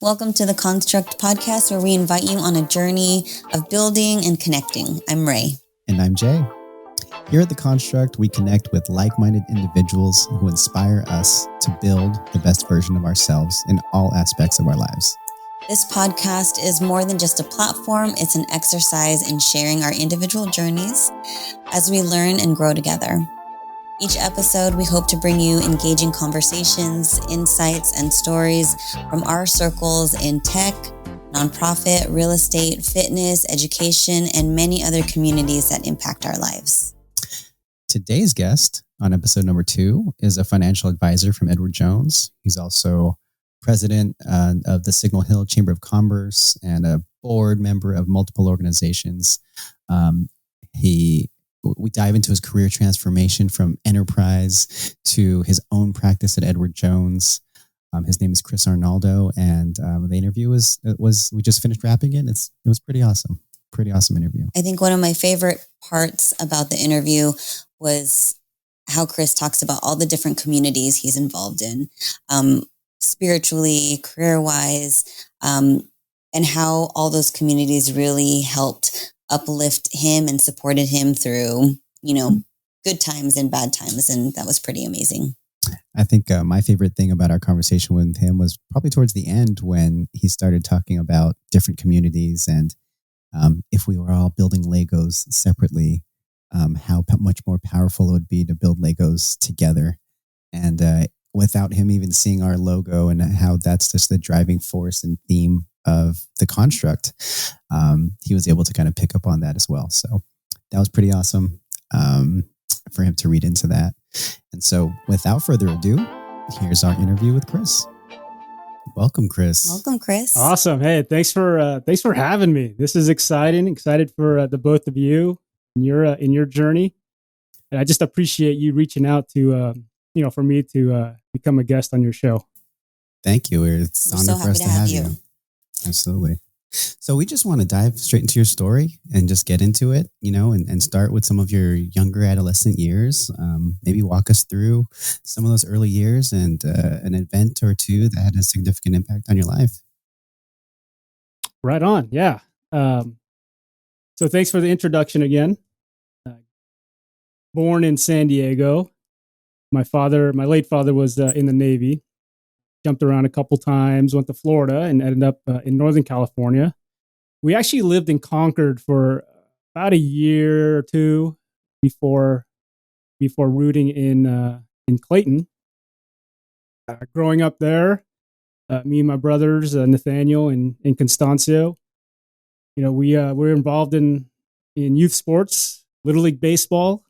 Welcome to the Construct podcast, where we invite you on a journey of building and connecting. I'm Ray. And I'm Jay. Here at the Construct, we connect with like-minded individuals who inspire us to build the best version of ourselves in all aspects of our lives. This podcast is more than just a platform. It's an exercise in sharing our individual journeys as we learn and grow together. Each episode, we hope to bring you engaging conversations, insights, and stories from our circles in tech, nonprofit, real estate, fitness, education, and many other communities that impact our lives. Today's guest on episode number 2 is a financial advisor from Edward Jones. He's also president of the Signal Hill Chamber of Commerce and a board member of multiple organizations. We dive into his career transformation from enterprise to his own practice at Edward Jones. His name is Chris Arnaldo, and the interview was we just finished wrapping it. It was pretty awesome. Pretty awesome interview. I think one of my favorite parts about the interview was how Chris talks about all the different communities he's involved in, spiritually, career-wise, and how all those communities really helped uplift him and supported him through, good times and bad times. And that was pretty amazing. I think my favorite thing about our conversation with him was probably towards the end when he started talking about different communities and if we were all building Legos separately, how much more powerful it would be to build Legos together. And without him even seeing our logo and how that's just the driving force and theme of the construct, he was able to kind of pick up on that as well. So that was pretty awesome for him to read into that. And so without further ado, here's our interview with Chris. Welcome, Chris. Welcome, Chris. Awesome. Hey, thanks for having me. This is exciting. Excited for the both of you in your journey. And I just appreciate you reaching out to for me to become a guest on your show. Thank you. It's an honor for us to have you. Absolutely. So we just want to dive straight into your story and just get into it, and start with some of your younger adolescent years. Maybe walk us through some of those early years and an event or two that had a significant impact on your life. Right on. Yeah. So thanks for the introduction again. Born in San Diego. My late father was in the Navy. Jumped around a couple times, went to Florida, and ended up in Northern California. We actually lived in Concord for about a year or two before rooting in Clayton. Growing up there, me and my brothers, Nathaniel and Constancio, we were involved in youth sports, Little League baseball,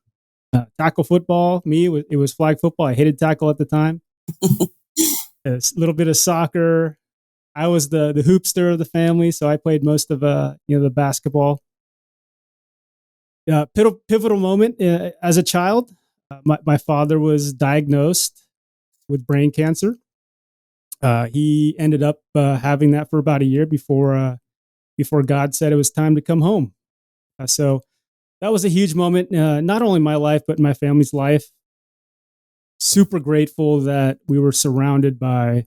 tackle football. It was flag football. I hated tackle at the time. A little bit of soccer. I was the hoopster of the family, so I played most of the basketball. Pivotal moment as a child. My father was diagnosed with brain cancer. He ended up having that for about a year before God said it was time to come home. So that was a huge moment, not only in my life but in my family's life. Super grateful that we were surrounded by,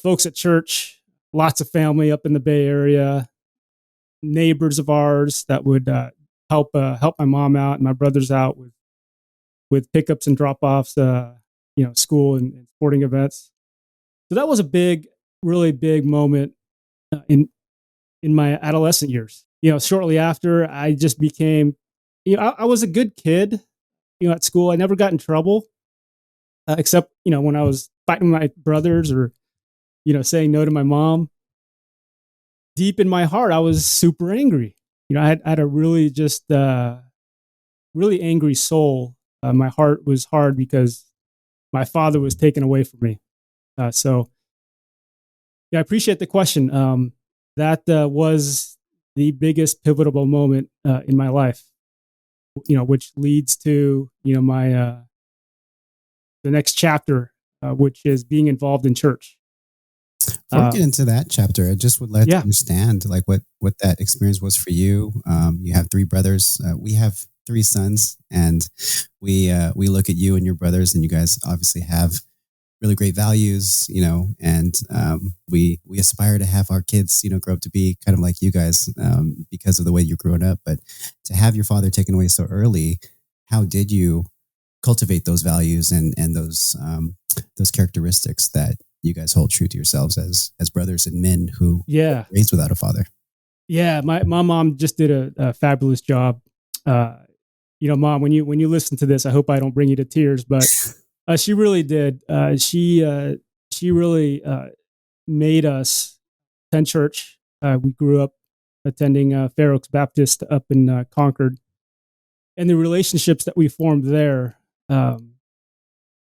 folks at church, lots of family up in the Bay Area, neighbors of ours that would help my mom out and my brothers out with pickups and drop-offs, school and sporting events. So that was a really big moment in my adolescent years. Shortly after, I just became, I was a good kid, at school. I never got in trouble. Except, when I was fighting my brothers or, saying no to my mom. Deep in my heart, I was super angry. I had a really really angry soul. My heart was hard because my father was taken away from me. So, I appreciate the question. That was the biggest pivotal moment in my life, which leads to, my the next chapter, which is being involved in church. Before we get into that chapter, I just would like to understand what that experience was for you. You have 3 brothers. We have 3 sons, and we look at you and your brothers, and you guys obviously have really great values, and we aspire to have our kids, grow up to be kind of like you guys, because of the way you're growing up. But to have your father taken away so early, how did you cultivate those values and those characteristics that you guys hold true to yourselves as brothers and men who Yeah. were raised without a father? Yeah. My mom just did a fabulous job. Mom, when you listen to this, I hope I don't bring you to tears, but she really did. She really made us attend church. We grew up attending Fair Oaks Baptist up in Concord, and the relationships that we formed there,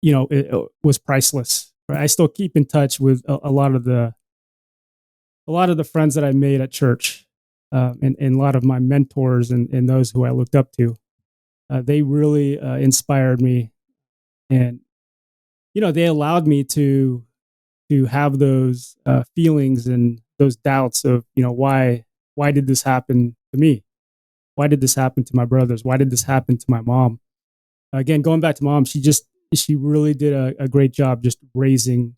it was priceless. Right? I still keep in touch with a lot of the friends that I made at church, and a lot of my mentors and those who I looked up to. They really inspired me, and they allowed me to have those feelings and those doubts of why did this happen to me? Why did this happen to my brothers? Why did this happen to my mom? Again, going back to mom, she really did a great job just raising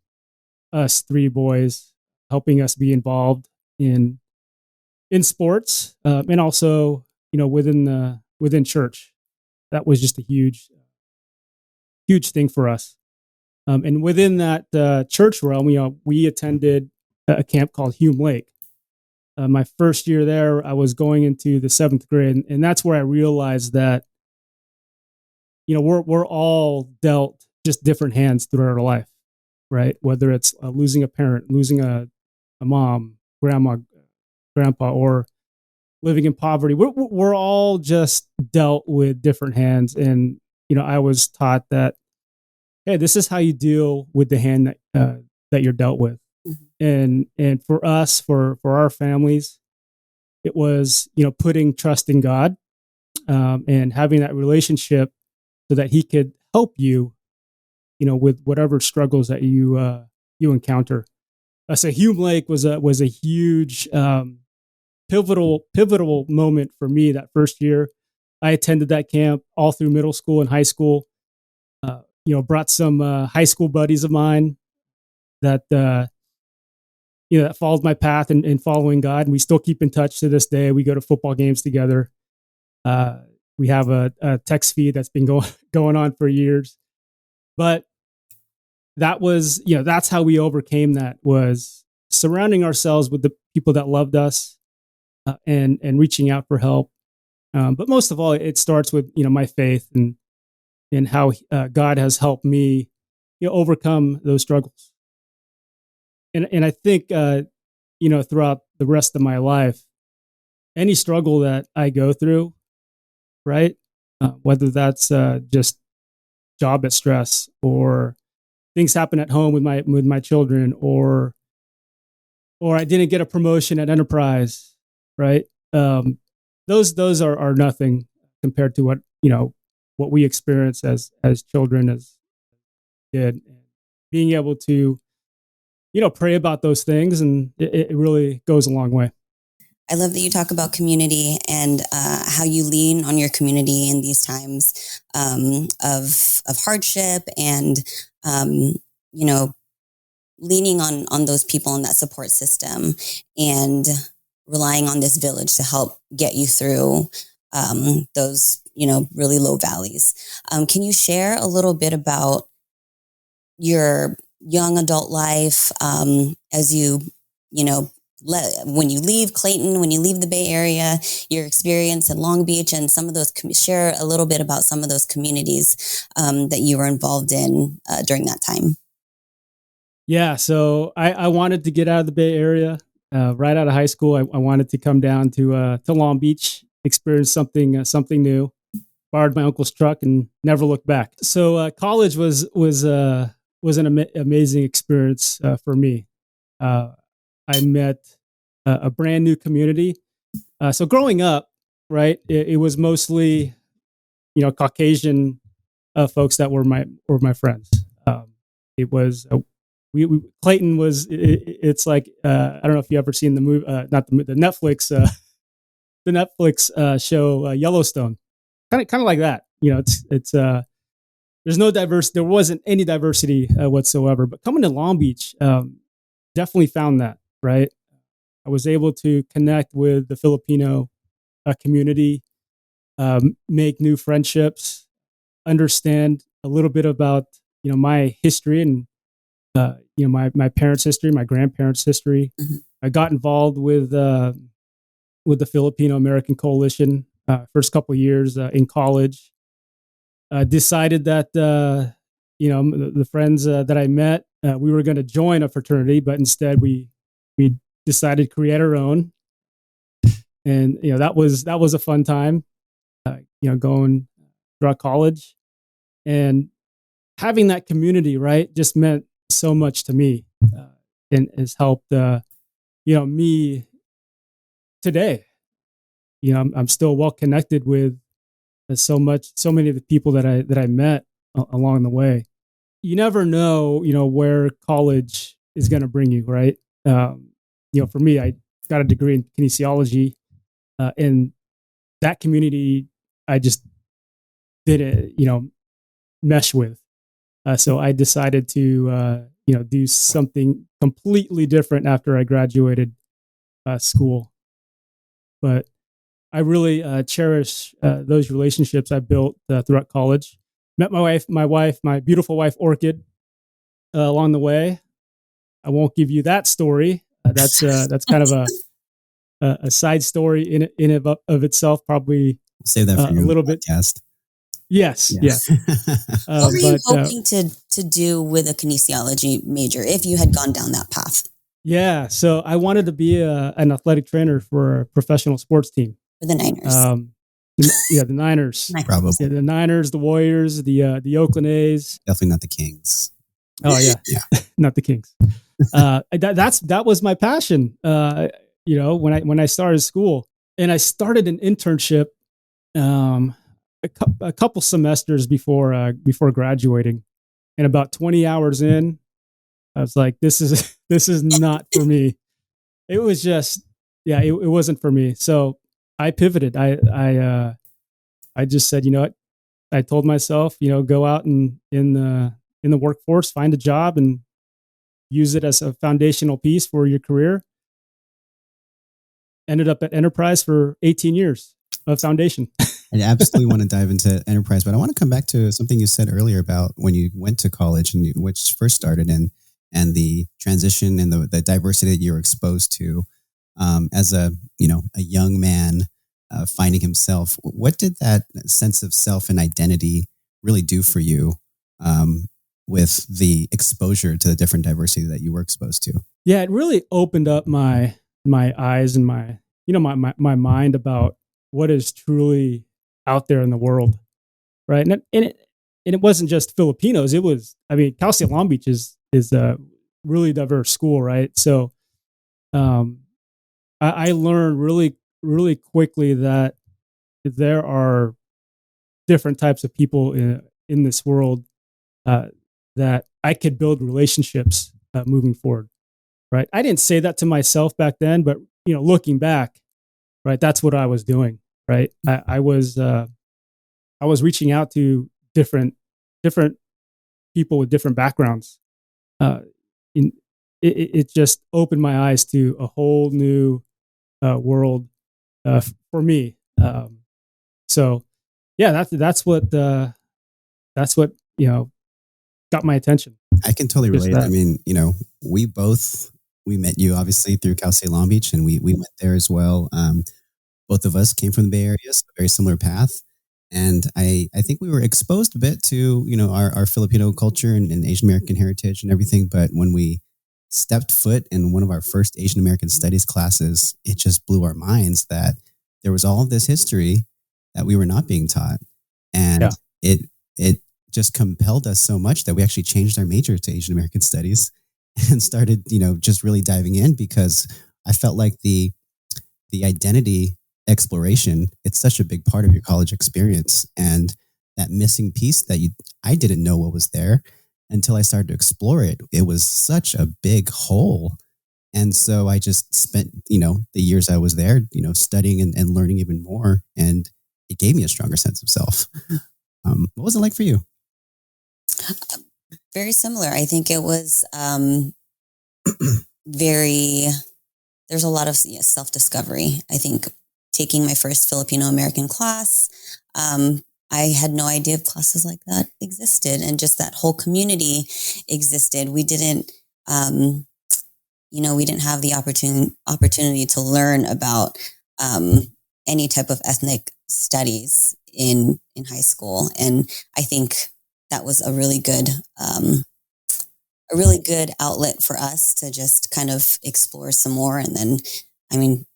us three boys, helping us be involved in sports, and also within church. That was just a huge thing for us. And within that church realm, we attended a camp called Hume Lake. My first year there, I was going into the 7th grade, and that's where I realized that we're all dealt just different hands throughout our life, right? Whether it's losing a parent, losing a mom, grandma, grandpa, or living in poverty, we're all just dealt with different hands. And I was taught that, hey, this is how you deal with the hand that you're dealt with. And for us, for our families, it was putting trust in God, and having that relationship so that He could help you, with whatever struggles that you encounter. So Hume Lake was a huge pivotal moment for me that first year. I attended that camp all through middle school and high school. Brought some high school buddies of mine that that followed my path in following God, and we still keep in touch to this day. We go to football games together. We have a text feed that's been going on for years. But that was, that's how we overcame that, was surrounding ourselves with the people that loved us, and reaching out for help. But most of all, it starts with my faith and how God has helped me overcome those struggles. And I think throughout the rest of my life, any struggle that I go through, right, whether that's just job at stress, or things happen at home with my children, or I didn't get a promotion at Enterprise, right? Those are nothing compared to what we experience as children as did. Being able to pray about those things, and it really goes a long way. I love that you talk about community and how you lean on your community in these times of hardship, and leaning on those people in that support system, and relying on this village to help get you through those really low valleys. Can you share a little bit about your young adult life, as when you leave Clayton, when you leave the Bay Area, your experience in Long Beach, and some of those, share a little bit about some of those communities that you were involved in during that time? Yeah, so I wanted to get out of the Bay Area right out of high school. I wanted to come down to Long Beach, experience something new. Borrowed my uncle's truck and never looked back. So college was an amazing experience for me. I met a brand new community. So growing up, right, it was mostly Caucasian folks that were my friends. It was we Clayton was it's like I don't know if you ever seen the movie, not the Netflix the Netflix show Yellowstone. Kind of like that. It's there's no diversity. There wasn't any diversity whatsoever. But coming to Long Beach, definitely found that, right? I was able to connect with the Filipino community, make new friendships, understand a little bit about my history and my parents' history, my grandparents' history. Mm-hmm. I got involved with the Filipino American Coalition first couple of years in college. Decided that the friends that I met, we were going to join a fraternity, but instead we decided to create our own, and that was a fun time. Going throughout college and having that community, right, just meant so much to me, and has helped me today. I'm still well connected with so many of the people that I met along the way. You never know, where college is going to bring you, right? For me, I got a degree in kinesiology, and that community I just didn't, mesh with. So I decided to, do something completely different after I graduated school. But I really cherish those relationships I built throughout college. Met my beautiful wife, Orchid, along the way. I won't give you that story. That's kind of a side story in of itself. Probably We'll save that for a little podcast. bit. Yes. What were you hoping to do with a kinesiology major if you had gone down that path? Yeah, so I wanted to be an athletic trainer for a professional sports team. For the Niners. The Niners. Probably. Yeah, the Niners, the Warriors, the Oakland A's. Definitely not the Kings. Oh yeah, not the Kings. That was my passion. When I started school, and I started an internship, a couple semesters before graduating, and about 20 hours in, I was like, this is not for me. It was just, it wasn't for me. So I pivoted. I just said, what? I told myself, go out and in the workforce, find a job and use it as a foundational piece for your career. Ended up at Enterprise for 18 years of foundation. I absolutely want to dive into Enterprise, but I want to come back to something you said earlier about when you went to college and which first started and the transition and the diversity that you were exposed to as a young man finding himself. What did that sense of self and identity really do for you with the exposure to the different diversity that you were exposed to? Yeah, it really opened up my eyes and my mind about what is truly out there in the world, right? And it wasn't just Filipinos. It was, Cal State Long Beach is a really diverse school, right? So, I learned really, really quickly that there are different types of people in this world that I could build relationships moving forward, right? I didn't say that to myself back then, but looking back, right, that's what I was doing, right? I was reaching out to different people with different backgrounds. It just opened my eyes to a whole new world for me. So yeah, that's what got my attention. I can totally relate. I mean, we met you obviously through Cal State Long Beach, and we went there as well. Both of us came from the Bay Area, so very similar path. And I think we were exposed a bit to, our Filipino culture and Asian American heritage and everything. But when we stepped foot in one of our first Asian American studies classes, it just blew our minds that there was all of this history that we were not being taught. And it just compelled us so much that we actually changed our major to Asian American studies and started, just really diving in, because I felt like the identity exploration, it's such a big part of your college experience. And that missing piece that I didn't know what was there until I started to explore it. It was such a big hole. And so I just spent, the years I was there, studying and learning even more. And it gave me a stronger sense of self. What was it like for you? Very similar. I think it was very, there's a lot of self-discovery. I think taking my first Filipino American class, I had no idea classes like that existed, and just that whole community existed. We didn't, we didn't have the opportunity to learn about any type of ethnic studies in high school, and I think that was a really good outlet for us to just kind of explore some more. And then, I mean,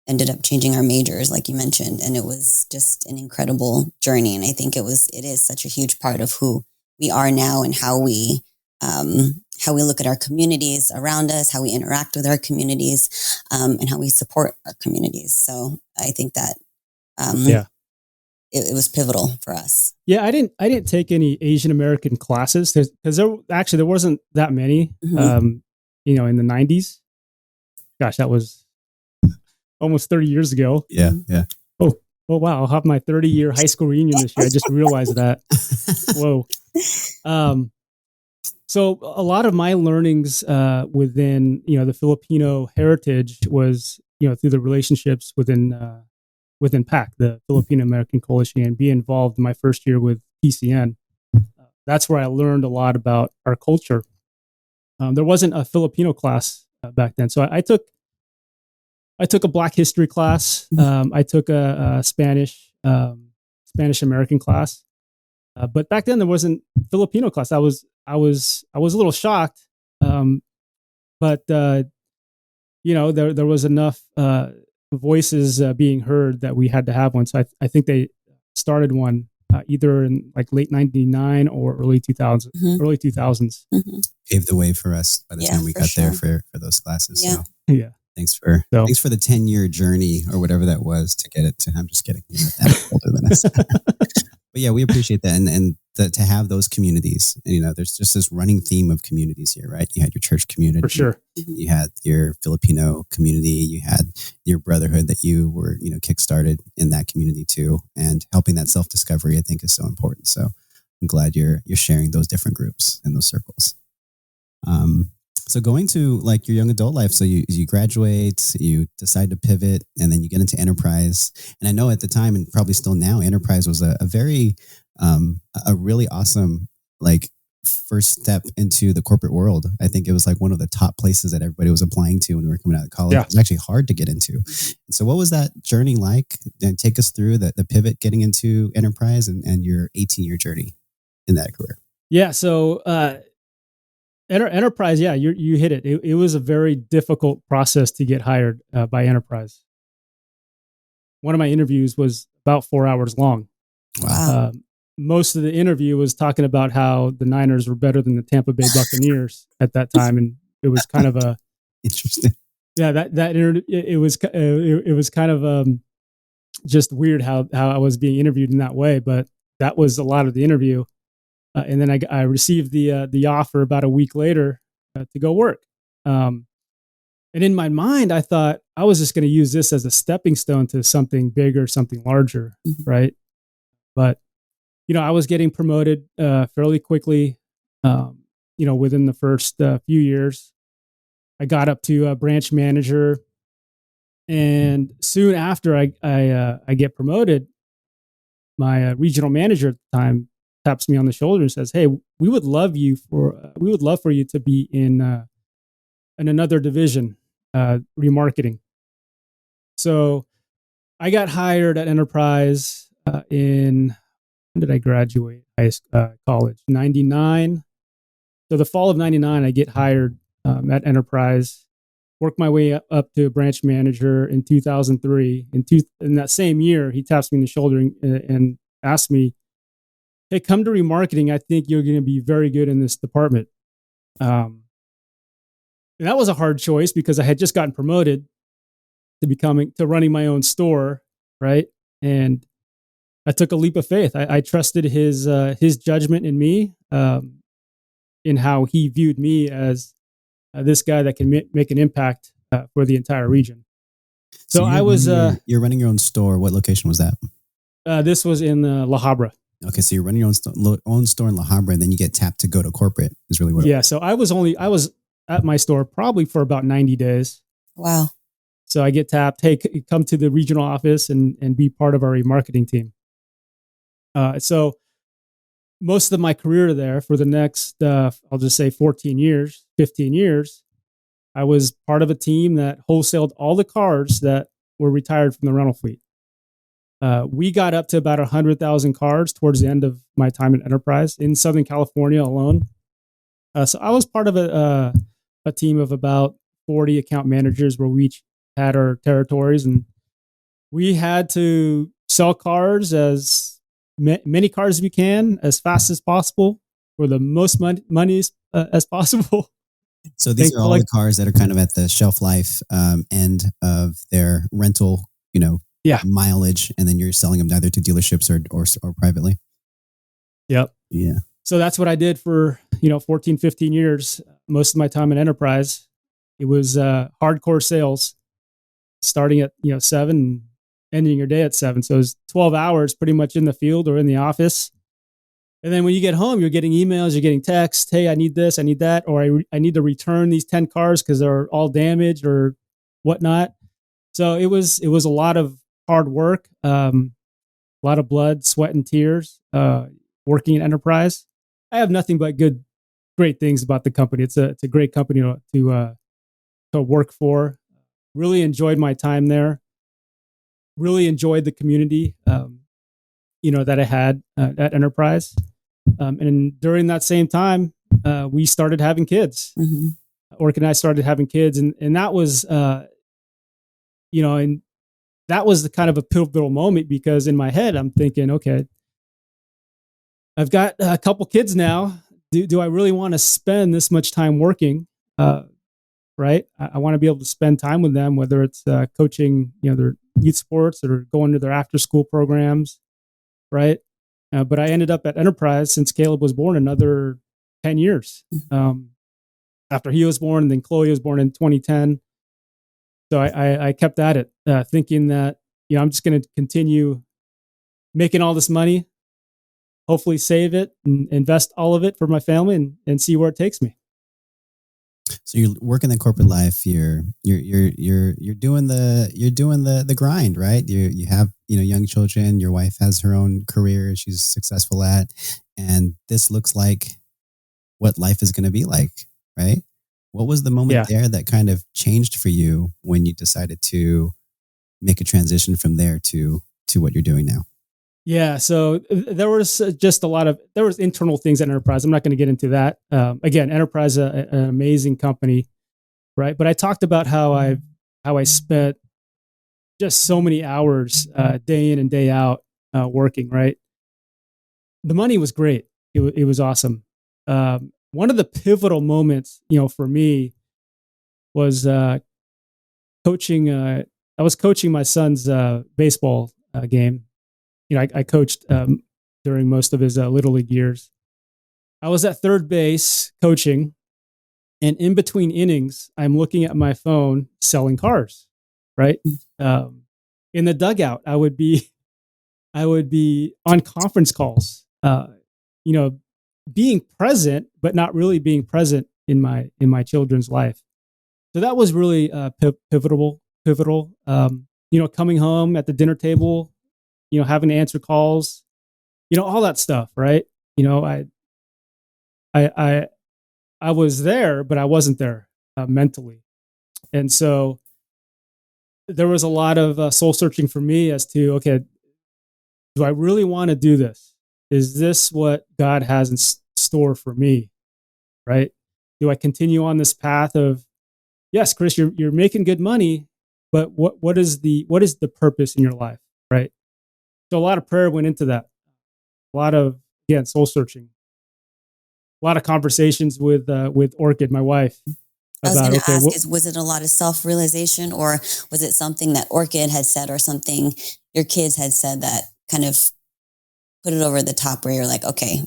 ended up changing our majors, like you mentioned, and it was just an incredible journey. And I think it is such a huge part of who we are now, and how we look at our communities around us, how we interact with our communities, and how we support our communities. So I think that it was pivotal for us. Yeah, I didn't take any Asian American classes because there wasn't that many. Mm-hmm. In the 90s. Gosh, that was almost 30 years ago. Yeah. Oh wow! I'll have my 30-year high school reunion this year. I just realized that. Whoa. So a lot of my learnings within the Filipino heritage was through the relationships within PAC, the Filipino American Coalition, and be involved in my first year with PCN. That's where I learned a lot about our culture. There wasn't a Filipino class back then, so I took a Black History class. I took a Spanish American class, but back then there wasn't Filipino class. I was a little shocked, but there was enough voices being heard that we had to have one. So I think they started one either in like late 99 or early 2000s. Mm-hmm. Early 2000s. Mm-hmm. Paved the way for us by the time we got there for those classes. Yeah. So yeah. Thanks for the 10-year journey or whatever that was to get it to. I'm just kidding. You're not that older than us. But yeah, we appreciate that, and to have those communities. And, there's just this running theme of communities here, right? You had your church community, for sure. You had your Filipino community. You had your brotherhood that you were, kickstarted in that community too. And helping that self-discovery, I think, is so important. So I'm glad you're sharing those different groups and those circles. So going to like your young adult life, so you graduate, you decide to pivot, and then you get into enterprise. And I know at the time, and probably still now, enterprise was a very, a really awesome, like, first step into the corporate world. I think it was like one of the top places that everybody was applying to when we were coming out of college. Yeah. It was actually hard to get into. And so what was that journey like? And take us through the pivot getting into enterprise and your 18-year journey in that career. Yeah. So, Enterprise, yeah, you hit it. It was a very difficult process to get hired by Enterprise. One of my interviews was about 4 hours long. Wow. Most of the interview was talking about how the Niners were better than the Tampa Bay Buccaneers at that time, and it was kind of a interesting. Yeah, it was kind of just weird how I was being interviewed in that way, but that was a lot of the interview. And then I received the offer about a week later to go work. And in my mind, I thought I was just going to use this as a stepping stone to something bigger, something larger, right? But I was getting promoted fairly quickly. Within the first few years, I got up to a branch manager, and soon after I get promoted, my regional manager at the time taps me on the shoulder and says, "Hey, we would love for you to be in another division, remarketing." So I got hired at Enterprise when did I graduate college? 99. So the fall of 99, I get hired at Enterprise, work my way up to a branch manager in 2003. In that same year, he taps me on the shoulder and asks me, "Hey, come to remarketing. I think you're going to be very good in this department." And that was a hard choice because I had just gotten promoted to running my own store, right? And I took a leap of faith. I trusted his judgment in me, in how he viewed me as this guy that can make an impact for the entire region. So I was. You're running your own store. What location was that? This was in La Habra. Okay, so you're running your own store in La Habra, and then you get tapped to go to corporate. Is really what. Yeah. So I was at my store probably for about 90 days. Wow. So I get tapped. Hey, come to the regional office and be part of our remarketing team. So most of my career there for the next, I'll just say 14 years, 15 years, I was part of a team that wholesaled all the cars that were retired from the rental fleet. We got up to about 100,000 cars towards the end of my time at Enterprise in Southern California alone. So I was part of a team of about 40 account managers where we each had our territories, and we had to sell cars as many cars as we can as fast as possible for the most money as possible. So these are all the cars that are kind of at the shelf life end of their rental, yeah, mileage, and then you're selling them either to dealerships or privately. Yep. Yeah. So that's what I did for 14, 15 years. Most of my time in Enterprise, it was hardcore sales, starting at 7, ending your day at 7. So it was 12 hours pretty much in the field or in the office. And then when you get home, you're getting emails, you're getting texts. Hey, I need this, I need that, or I need to return these 10 cars because they're all damaged or whatnot. So it was a lot of hard work, a lot of blood, sweat, and tears. Working at Enterprise, I have nothing but great things about the company. It's a great company to work for. Really enjoyed my time there. Really enjoyed the community, that I had at Enterprise. And during that same time, we started having kids. Mm-hmm. Ork and I started having kids, and that was, and that was the kind of a pivotal moment because in my head, I'm thinking, okay, I've got a couple kids now. Do I really want to spend this much time working? Right. I want to be able to spend time with them, whether it's coaching, their youth sports or going to their after school programs. Right. But I ended up at Enterprise since Caleb was born another 10 years after he was born. And then Chloe was born in 2010. So I kept at it, thinking that, I'm just going to continue making all this money, hopefully save it and invest all of it for my family and see where it takes me. So you're working the corporate life. You're doing the grind, right? You have young children. Your wife has her own career she's successful at, and this looks like what life is going to be like, right? What was the moment there that kind of changed for you when you decided to make a transition from there to what you're doing now? Yeah, so there was just there was internal things at Enterprise. I'm not going to get into that. Again, Enterprise, an amazing company, right? But I talked about how I spent just so many hours day in and day out working, right? The money was great. It was awesome. One of the pivotal moments, for me was coaching. I was coaching my son's baseball game. I coached during most of his little league years. I was at third base coaching, and in between innings, I'm looking at my phone selling cars. Right in the dugout, I would be on conference calls. Being present, but not really being present in my children's life. So that was really pivotal. Coming home at the dinner table, having to answer calls, all that stuff, right? I was there, but I wasn't there mentally. And so there was a lot of soul searching for me as to, okay, do I really want to do this? Is this what God has in store for me? Right? Do I continue on this path of, yes, Chris, you're making good money, but what is the purpose in your life? Right? So a lot of prayer went into that. A lot of, again, soul searching. A lot of conversations with Orchid, my wife. I was going to ask, was it a lot of self-realization, or was it something that Orchid had said or something your kids had said that kind of put it over the top where you're like, okay,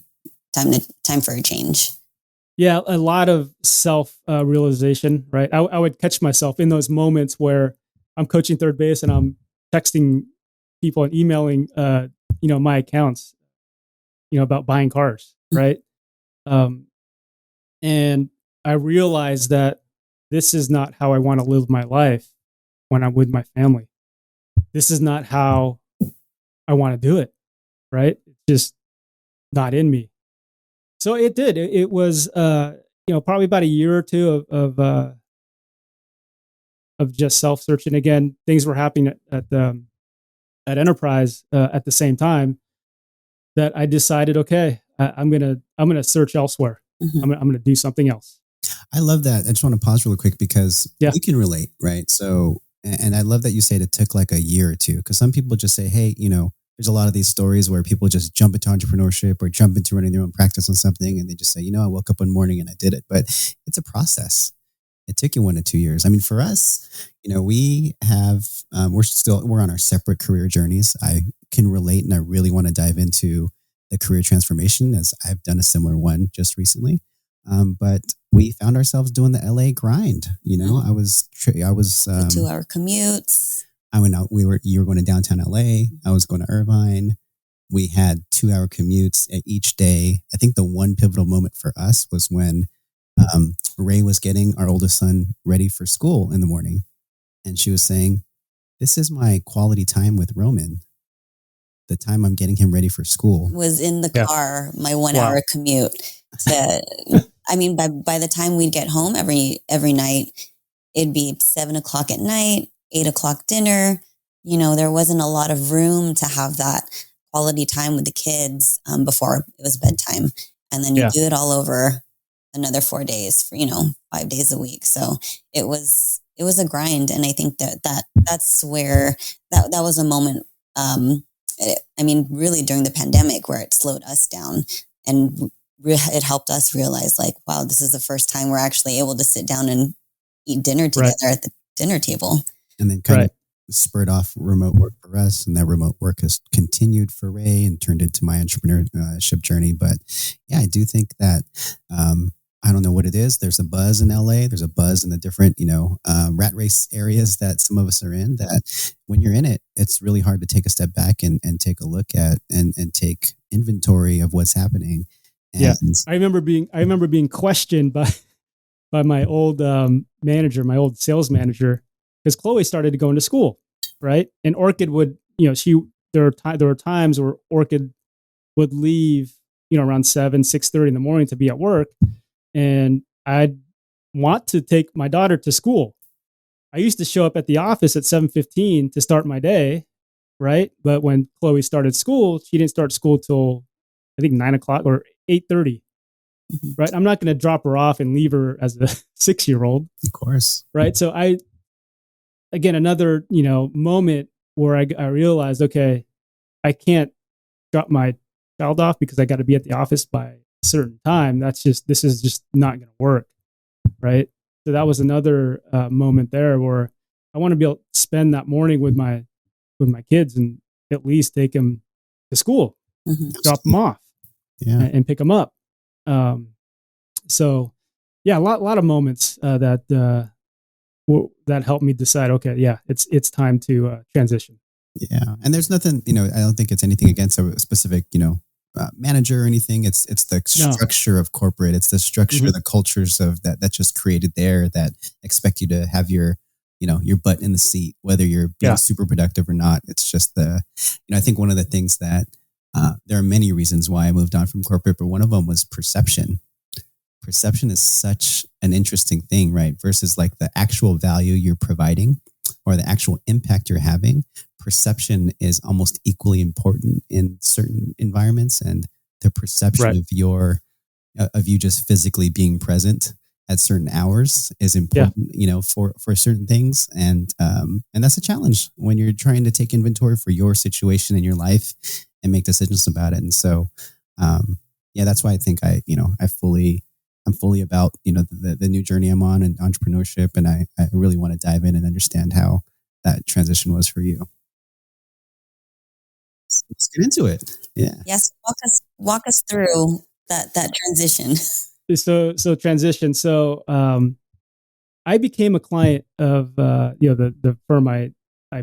time for a change? Yeah, a lot of self-realization, right? I would catch myself in those moments where I'm coaching third base and I'm texting people and emailing, my accounts. about buying cars, right? And I realized that this is not how I want to live my life when I'm with my family. This is not how I want to do it, right? It's just not in me. So it did. It was, probably about a year or two of just self searching. Again, things were happening at Enterprise at the same time that I decided, okay, I'm gonna search elsewhere. Mhm. I'm gonna do something else. I love that. I just want to pause really quick because Yeah. we can relate, right? So, and I love that you said it took like a year or two because some people just say, hey, there's a lot of these stories where people just jump into entrepreneurship or jump into running their own practice on something and they just say, I woke up one morning and I did it. But it's a process. It took you 1 to 2 years. I mean, for us, we have, we're on our separate career journeys. I can relate and I really want to dive into the career transformation as I've done a similar one just recently. But we found ourselves doing the LA grind. I was, The 2-hour commutes. I went out, you were going to downtown LA. I was going to Irvine. We had 2-hour commutes each day. I think the one pivotal moment for us was when Ray was getting our oldest son ready for school in the morning. And she was saying, this is my quality time with Roman. The time I'm getting him ready for school. Was in the car, my 1-hour commute. I mean, by the time we'd get home every night, it'd be 7:00 at night, 8:00 dinner. There wasn't a lot of room to have that quality time with the kids before it was bedtime. And then you do it all over another 4 days for, 5 days a week. So it was a grind. And I think that's where that was a moment. Really during the pandemic where it slowed us down and it helped us realize like, wow, this is the first time we're actually able to sit down and eat dinner together at the dinner table. And then kind of spurred off remote work for us. And that remote work has continued for Ray and turned into my entrepreneurship journey. But yeah, I do think that, I don't know what it is. There's a buzz in LA. There's a buzz in the different, rat race areas that some of us are in that when you're in it, it's really hard to take a step back and take a look at and take inventory of what's happening. And I remember being questioned by my old manager, my old sales manager, because Chloe started going to school, right? And Orchid would, there were times where Orchid would leave, around 6:30 in the morning to be at work. And I'd want to take my daughter to school. I used to show up at the office at 7:15 to start my day, right? But when Chloe started school, she didn't start school till I think 9:00 or 8:30, right? I'm not going to drop her off and leave her as a 6-year-old, of course, right? So again, another moment where I realized, okay, I can't drop my child off because I got to be at the office by a certain time. This is just not going to work, right? So that was another moment there where I want to be able to spend that morning with my kids and at least take them to school, drop them off, and pick them up. So yeah, a lot of moments that helped me decide, okay, yeah, it's time to transition. Yeah. And there's nothing, I don't think it's anything against a specific, manager or anything. It's the structure of corporate. It's the structure, the cultures of that's just created there that expect you to have your butt in the seat, whether you're being super productive or not. It's just I think one of the things that there are many reasons why I moved on from corporate, but one of them was perception. Perception is such an interesting thing, right? Versus like the actual value you're providing or the actual impact you're having. Perception is almost equally important in certain environments, and the perception of you just physically being present at certain hours is important, for certain things. And that's a challenge when you're trying to take inventory for your situation in your life and make decisions about it. And so, that's why I think I'm fully about, the new journey I'm on in entrepreneurship. And I really want to dive in and understand how that transition was for you. Let's get into it. Yeah. Yes. Walk us through that transition. So transition. So, I became a client of, the firm I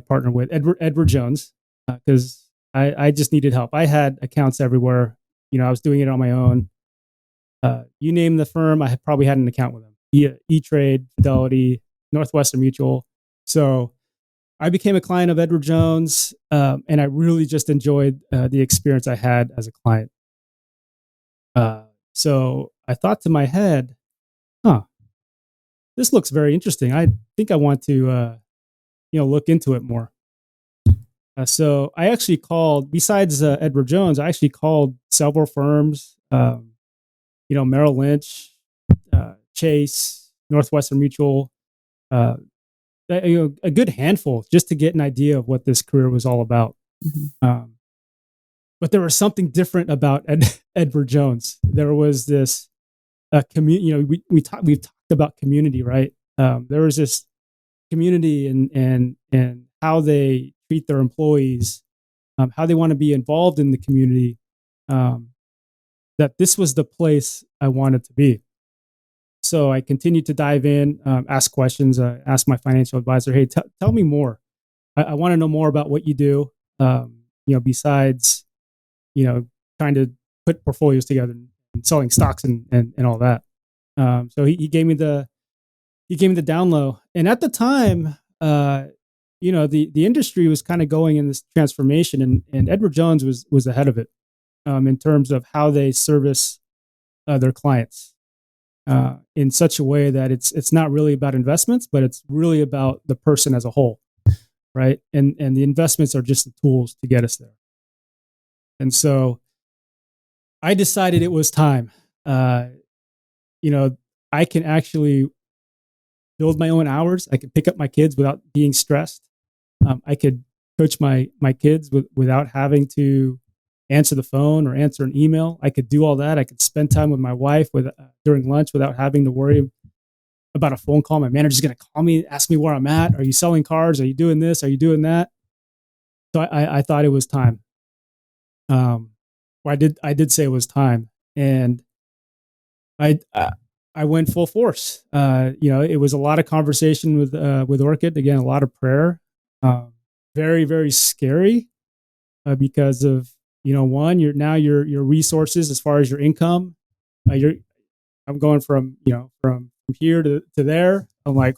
partner with, Edward Jones, because I just needed help. I had accounts everywhere. I was doing it on my own. You name the firm, I probably had an account with them. E-Trade, Fidelity, Northwestern Mutual. So I became a client of Edward Jones, and I really just enjoyed the experience I had as a client. So I thought to my head, this looks very interesting. I think I want to, look into it more. So I actually called, besides Edward Jones, I actually called several firms, Merrill Lynch, Chase, Northwestern Mutual, a good handful just to get an idea of what this career was all about. Mm-hmm. But there was something different about Edward Jones. There was this community. We've talked about community, right? There was this community and how they treat their employees, how they want to be involved in the community. That this was the place I wanted to be. So I continued to dive in, ask questions, ask my financial advisor, hey, tell me more. I want to know more about what you do, besides, trying to put portfolios together and selling stocks and all that. So he gave me the down low. And at the time, the industry was kind of going in this transformation, and Edward Jones was ahead of it in terms of how they service their clients. In such a way that it's not really about investments, but it's really about the person as a whole, right? And the investments are just the tools to get us there. And so I decided it was time. I can actually build my own hours. I could pick up my kids without being stressed. I could coach my kids without having to answer the phone or answer an email. I could do all that. I could spend time with my wife during lunch without having to worry about a phone call. My manager's going to call me, ask me where I'm at. Are you selling cars? Are you doing this? Are you doing that? So I thought it was time. I did say it was time, and I went full force. It was a lot of conversation with Orchid. Again, a lot of prayer. Very, very scary because of one, your resources as far as your income. I'm going from here to there. I'm like,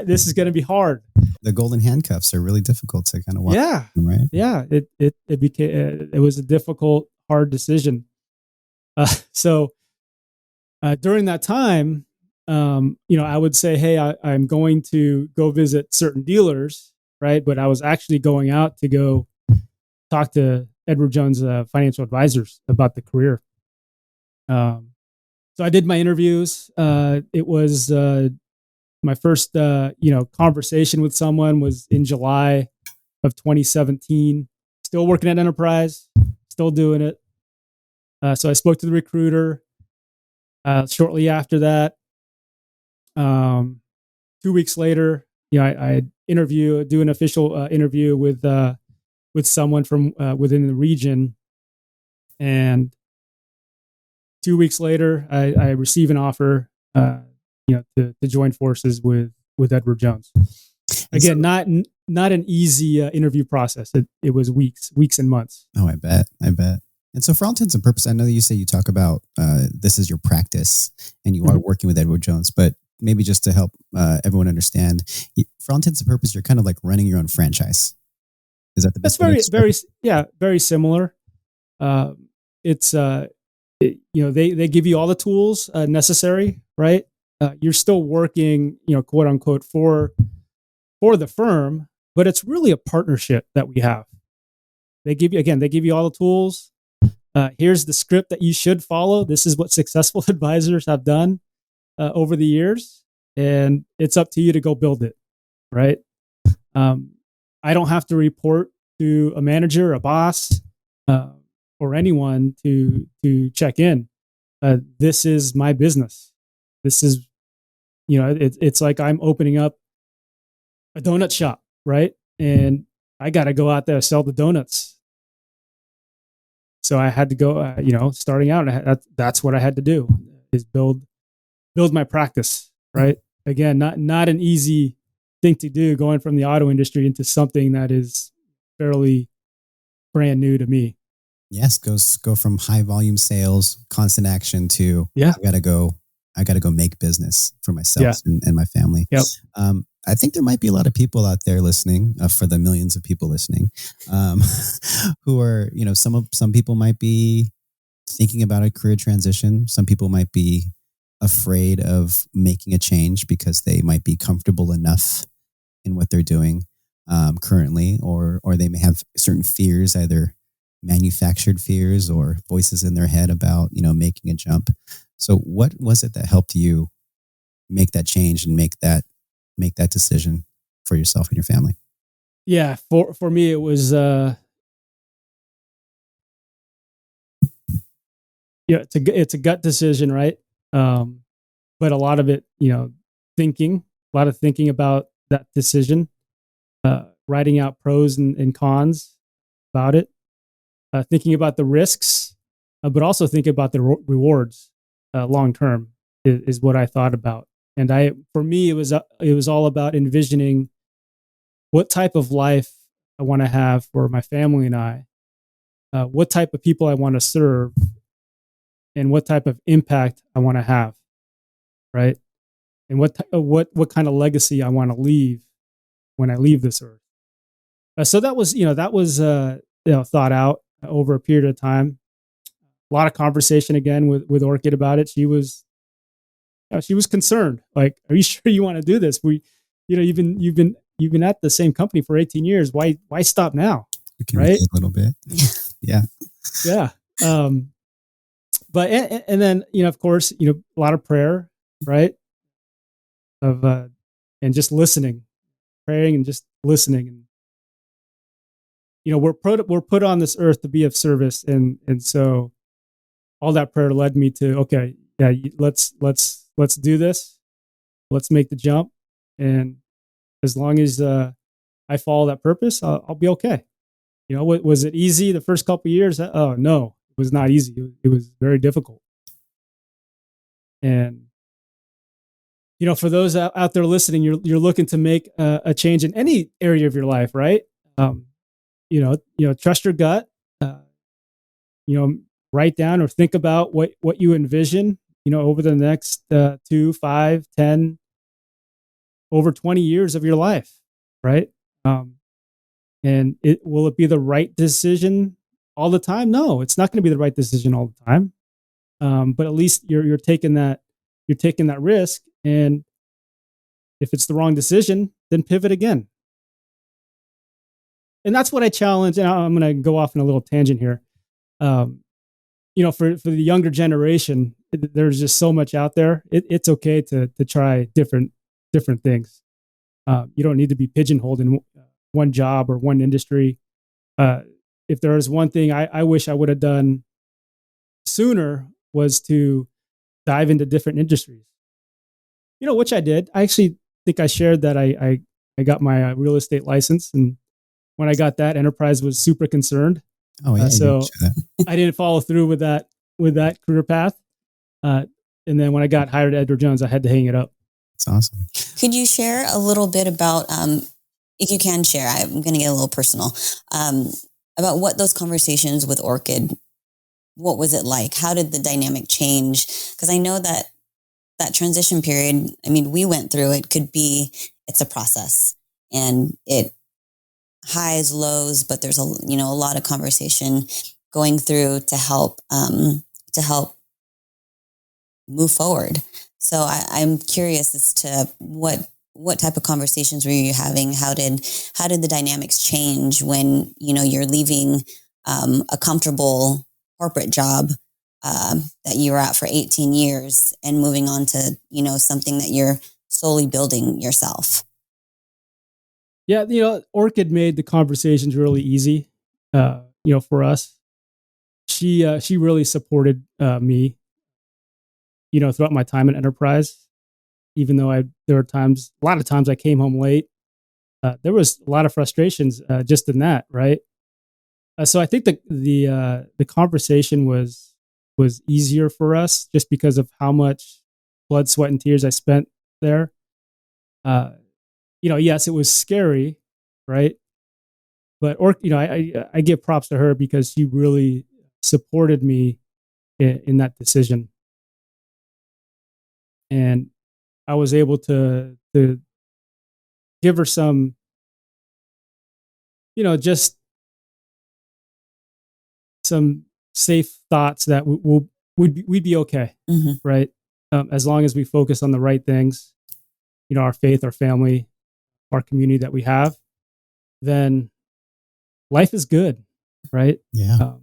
this is going to be hard. The golden handcuffs are really difficult to kind of walk. Yeah, through, right. Yeah. It was a difficult, hard decision. So during that time, I would say, hey, I'm going to go visit certain dealers, right? But I was actually going out to go talk to Edward Jones financial advisors about the career. So I did my interviews. It was my first conversation with someone was in July of 2017. Still working at Enterprise, still doing it. So I spoke to the recruiter shortly after that. 2 weeks later, I do an official interview with someone from within the region, and 2 weeks later, I receive an offer, to join forces with Edward Jones. Again, not an easy interview process. It was weeks and months. Oh, I bet. And so, for all intents and purposes, I know that you say you talk about this is your practice, and you are working with Edward Jones, but maybe just to help everyone understand, for all intents and purposes, you're kind of like running your own franchise. Is that the best? That's very similar. It's they give you all the tools necessary, right? You're still working, quote unquote, for the firm, but it's really a partnership that we have. They give you all the tools. Here's the script that you should follow. This is what successful advisors have done over the years, and it's up to you to go build it, right? I don't have to report to a manager, a boss, or anyone to check in. This is my business. This is, it's like I'm opening up a donut shop, right? And I got to go out there sell the donuts. So I had to go, starting out, that's what I had to do, is build my practice, right? Again, not an easy thing to do, going from the auto industry into something that is fairly brand new to me. Yes, go from high volume sales, constant action to Yeah. I gotta go make business for myself Yeah. and my family. Yep. I think there might be a lot of people out there listening, for the millions of people listening, um, who are, some people might be thinking about a career transition. Some people might be afraid of making a change because they might be comfortable enough in what they're doing, currently, or they may have certain fears, either manufactured fears or voices in their head about making a jump. So, what was it that helped you make that change and make that decision for yourself and your family? Yeah. For me, it was, it's a gut decision, right? Um, but a lot of it, a lot of thinking about that decision, writing out pros and cons about it, thinking about the risks, but also thinking about the rewards, long term is what I thought about. And for me, it was all about envisioning what type of life I want to have for my family and I, what type of people I want to serve, and what type of impact I want to have, right? And what kind of legacy I want to leave when I leave this earth. So that was thought out over a period of time. A lot of conversation again with Orchid about it. She was concerned. Like, are you sure you want to do this? You've been at the same company for 18 years. Why stop now? We can Right? relate a little bit. Yeah. Yeah. But and then of course a lot of prayer, right? Of and just listening, praying and just listening. And we're put on this earth to be of service, and so all that prayer led me to, okay, yeah, let's do this. Let's make the jump, and as long as I follow that purpose, I'll be okay. Was it easy the first couple of years? Oh no, it was not easy. It was very difficult. And for those out there listening, you're looking to make a change in any area of your life, right? Um, trust your gut. Uh, write down or think about what you envision. Over the next 2, 5, 10, over 20 years of your life, right? Um, and will it be the right decision all the time? No, it's not going to be the right decision all the time. But at least you're taking that risk, and if it's the wrong decision, then pivot again. And that's what I challenge. And I'm going to go off on a little tangent here. Um, for the younger generation, there's just so much out there. It's okay to try different things. You don't need to be pigeonholed in one job or one industry. If there is one thing I wish I would have done sooner, was to dive into different industries. Which I did. I actually think I shared that I got my real estate license, and when I got that, Enterprise was super concerned. Oh yeah. So I didn't follow through with that career path. And then when I got hired at Edward Jones, I had to hang it up. It's awesome. Could you share a little bit about, if you can share, I'm going to get a little personal, about what those conversations with Orchid, what was it like? How did the dynamic change? Because I know that transition period, I mean, we went through it, it's a process, and it highs, lows, but there's a lot of conversation going through to help move forward. So I'm curious as to what type of conversations were you having? How did the dynamics change when you're leaving a comfortable corporate job that you were at for 18 years and moving on to something that you're slowly building yourself? Yeah, Orchid made the conversations really easy. For us, she really supported me. Throughout my time at Enterprise, even though there were a lot of times I came home late. There was a lot of frustrations just in that, right? So I think the conversation was easier for us just because of how much blood, sweat, and tears I spent there. Yes, it was scary, right? But I give props to her because she really supported me in that decision. And I was able to give her some, just some safe thoughts that we'd be okay, right? As long as we focus on the right things, our faith, our family, our community that we have, then life is good, right? Yeah.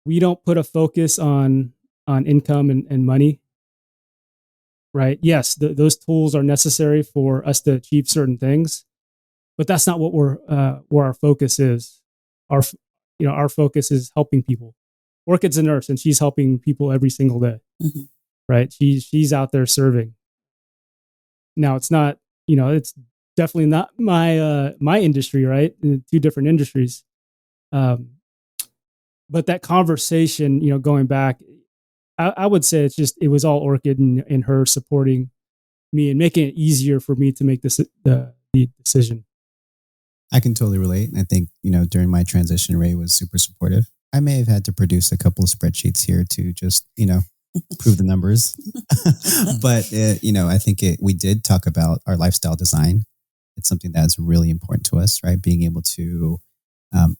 We don't put a focus on income and money, right? Yes, those tools are necessary for us to achieve certain things, but that's not what where our focus is. Our focus is helping people. Orchid's a nurse, and she's helping people every single day, right? She's out there serving. Now, it's not, it's definitely not my industry, right? In two different industries. But that conversation, going back, I would say it was all Orchid and her supporting me and making it easier for me to make the decision. I can totally relate. I think, during my transition, Ray was super supportive. I may have had to produce a couple of spreadsheets here to just, prove the numbers. But, I think we did talk about our lifestyle design. It's something that's really important to us, right? Being able to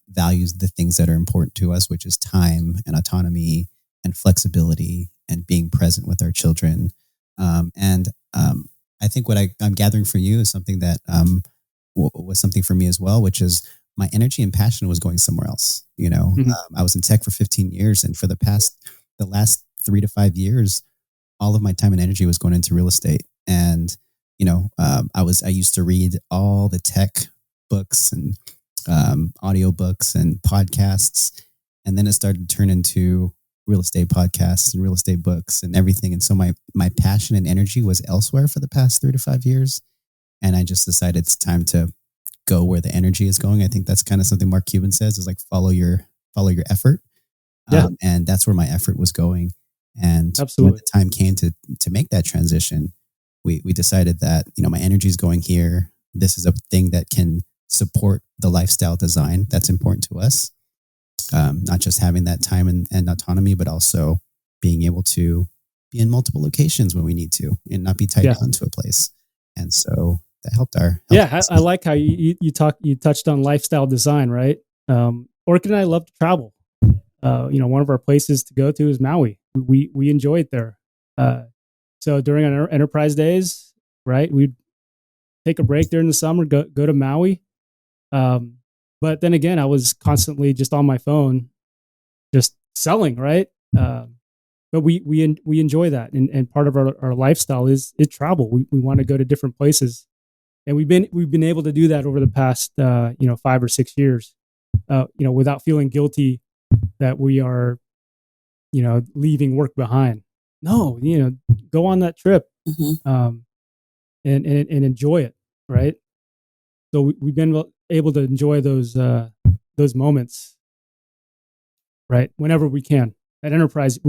value the things that are important to us, which is time and autonomy and flexibility and being present with our children. And I think what I'm gathering for you is something that was something for me as well, which is my energy and passion was going somewhere else. I was in tech for 15 years, and for the last 3 to 5 years, all of my time and energy was going into real estate. And I used to read all the tech books and audio books and podcasts, and then it started to turn into real estate podcasts and real estate books and everything. And so my passion and energy was elsewhere for the past 3 to 5 years. And I just decided it's time to go where the energy is going. I think that's kind of something Mark Cuban says, is like, follow your effort. Yeah. And that's where my effort was going. And absolutely, when the time came to make that transition, we decided that, my energy is going here. This is a thing that can support the lifestyle design that's important to us. Not just having that time and autonomy, but also being able to be in multiple locations when we need to and not be tied down to a place. And so that helped I like how you touched on lifestyle design, right? Orchid and I love to travel. One of our places to go to is Maui. We enjoy it there. So during our enterprise days, right, we'd take a break during the summer, go to Maui. But then again, I was constantly just on my phone, just selling, right? But we enjoy that, and part of our lifestyle is travel. We want to go to different places, and we've been able to do that over the past 5 or 6 years, without feeling guilty that we are leaving work behind. No, go on that trip, and enjoy it, right? So we've been able to enjoy those moments, right? Whenever we can. At Enterprise,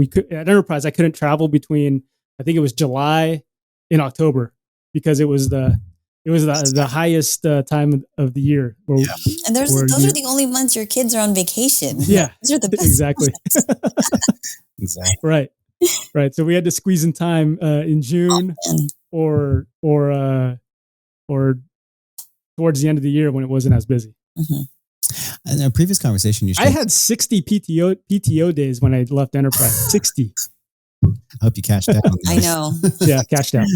I couldn't travel between, I think it was July and October, because it was the highest time of the year. And those are the only months your kids are on vacation. Yeah, those are the best. Exactly. Exactly. Right. So we had to squeeze in time in June or towards the end of the year when it wasn't as busy. In a previous conversation, I had 60 PTO days when I left Enterprise. 60. I hope you cashed out. I know. Yeah, cashed out.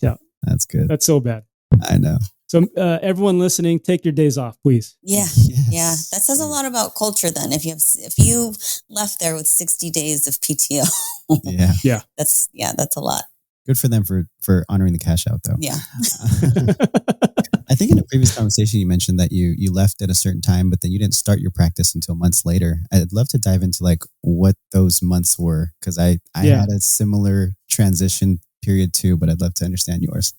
Out. That's good. That's so bad. I know. So everyone listening, take your days off, please. Yeah. Yes. Yeah. That says a lot about culture then. If you left there with 60 days of PTO. Yeah. That's a lot. Good for them for honoring the cash out, though. Yeah. I think in a previous conversation, you mentioned that you left at a certain time, but then you didn't start your practice until months later. I'd love to dive into like what those months were, because I had a similar transition period too, but I'd love to understand yours.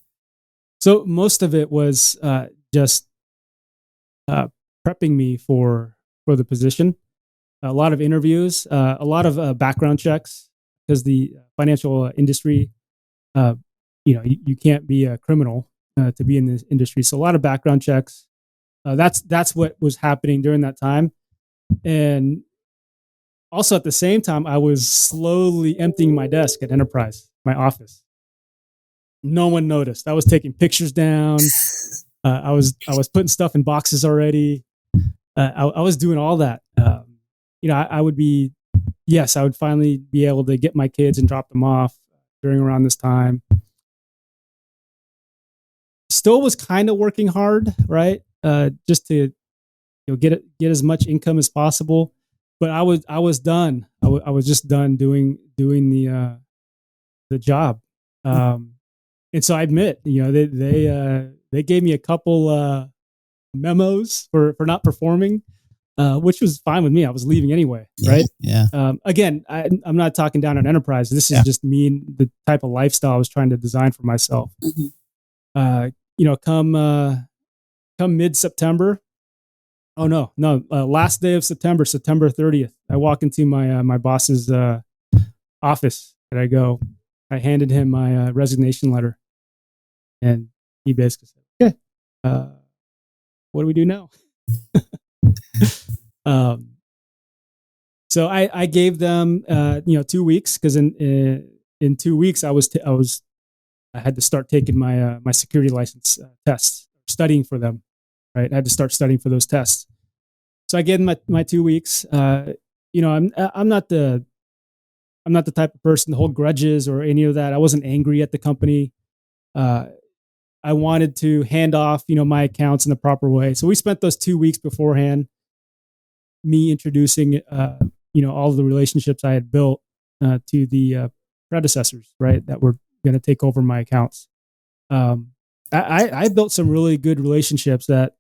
So most of it was just prepping me for the position. A lot of interviews, a lot of background checks, because the financial industry, you can't be a criminal to be in this industry. So a lot of background checks. That's what was happening during that time. And also at the same time, I was slowly emptying my desk at Enterprise, my office. No one noticed. I was taking pictures down. I was putting stuff in boxes already. I was doing all that. I would be, yes, I would finally be able to get my kids and drop them off during around this time. Still was kind of working hard, right? Just to get as much income as possible. But I was done. I was just done doing the job. And so I admit, they gave me a couple memos for not performing, which was fine with me. I was leaving anyway, right? Yeah. Again, I'm not talking down on Enterprise. This is just me and the type of lifestyle I was trying to design for myself. Come mid-September. Oh no! Last day of September 30th. I walk into my boss's office, and I handed him my resignation letter, and he basically said, "Okay, what do we do now?" So I gave them 2 weeks, because in 2 weeks I had to start taking my security license tests, studying for them. Right, I had to start studying for those tests. So I gave them my 2 weeks. I'm not the type of person to hold grudges or any of that. I wasn't angry at the company. I wanted to hand off my accounts in the proper way. So we spent those 2 weeks beforehand, me introducing all of the relationships I had built to the predecessors, right, that were going to take over my accounts. I built some really good relationships at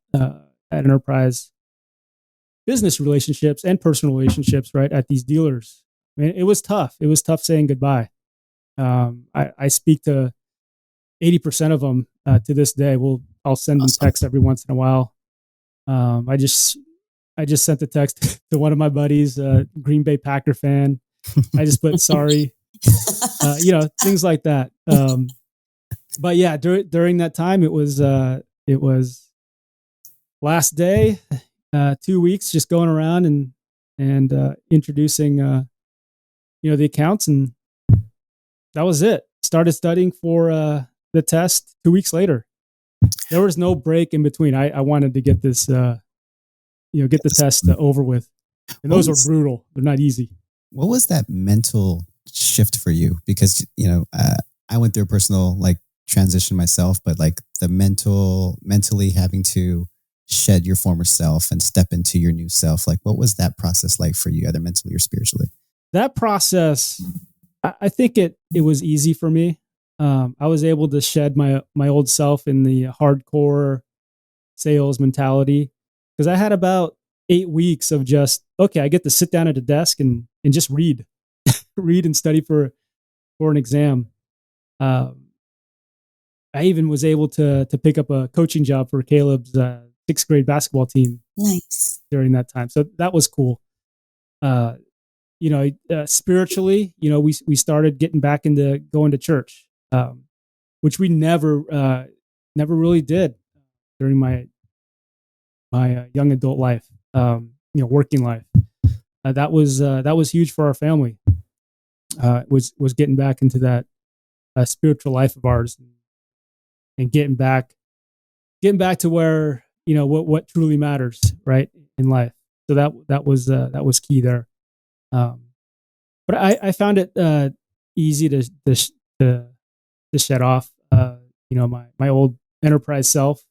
Enterprise, business relationships and personal relationships, right, at these dealers. I mean, it was tough. It was tough saying goodbye. I speak to 80% of them to this day. I'll send them texts every once in a while. I just sent a text to one of my buddies, Green Bay Packer fan. I just put sorry, things like that. But yeah, during that time, it was last day, 2 weeks, just going around and introducing the accounts, and that was it. Started studying for the test 2 weeks later. There was no break in between. I wanted to get this get the test over with, and those are brutal. They're not easy. What was that mental shift for you? Because I went through a personal transition myself, but the mentally having to shed your former self and step into your new self. What was that process like for you, either mentally or spiritually? That process, I think it was easy for me. I was able to shed my old self in the hardcore sales mentality, because I had about 8 weeks of just, okay, I get to sit down at a desk and just read and study for an exam. I even was able to pick up a coaching job for Caleb's 6th grade basketball team. Nice. During that time. So that was cool. Spiritually, we started getting back into going to church, which we never really did during my young adult life, working life. That was huge for our family. Was getting back into that spiritual life of ours, and getting back to where what truly matters, right, in life. So that was key there. But I found it easy to shed off my old Enterprise self.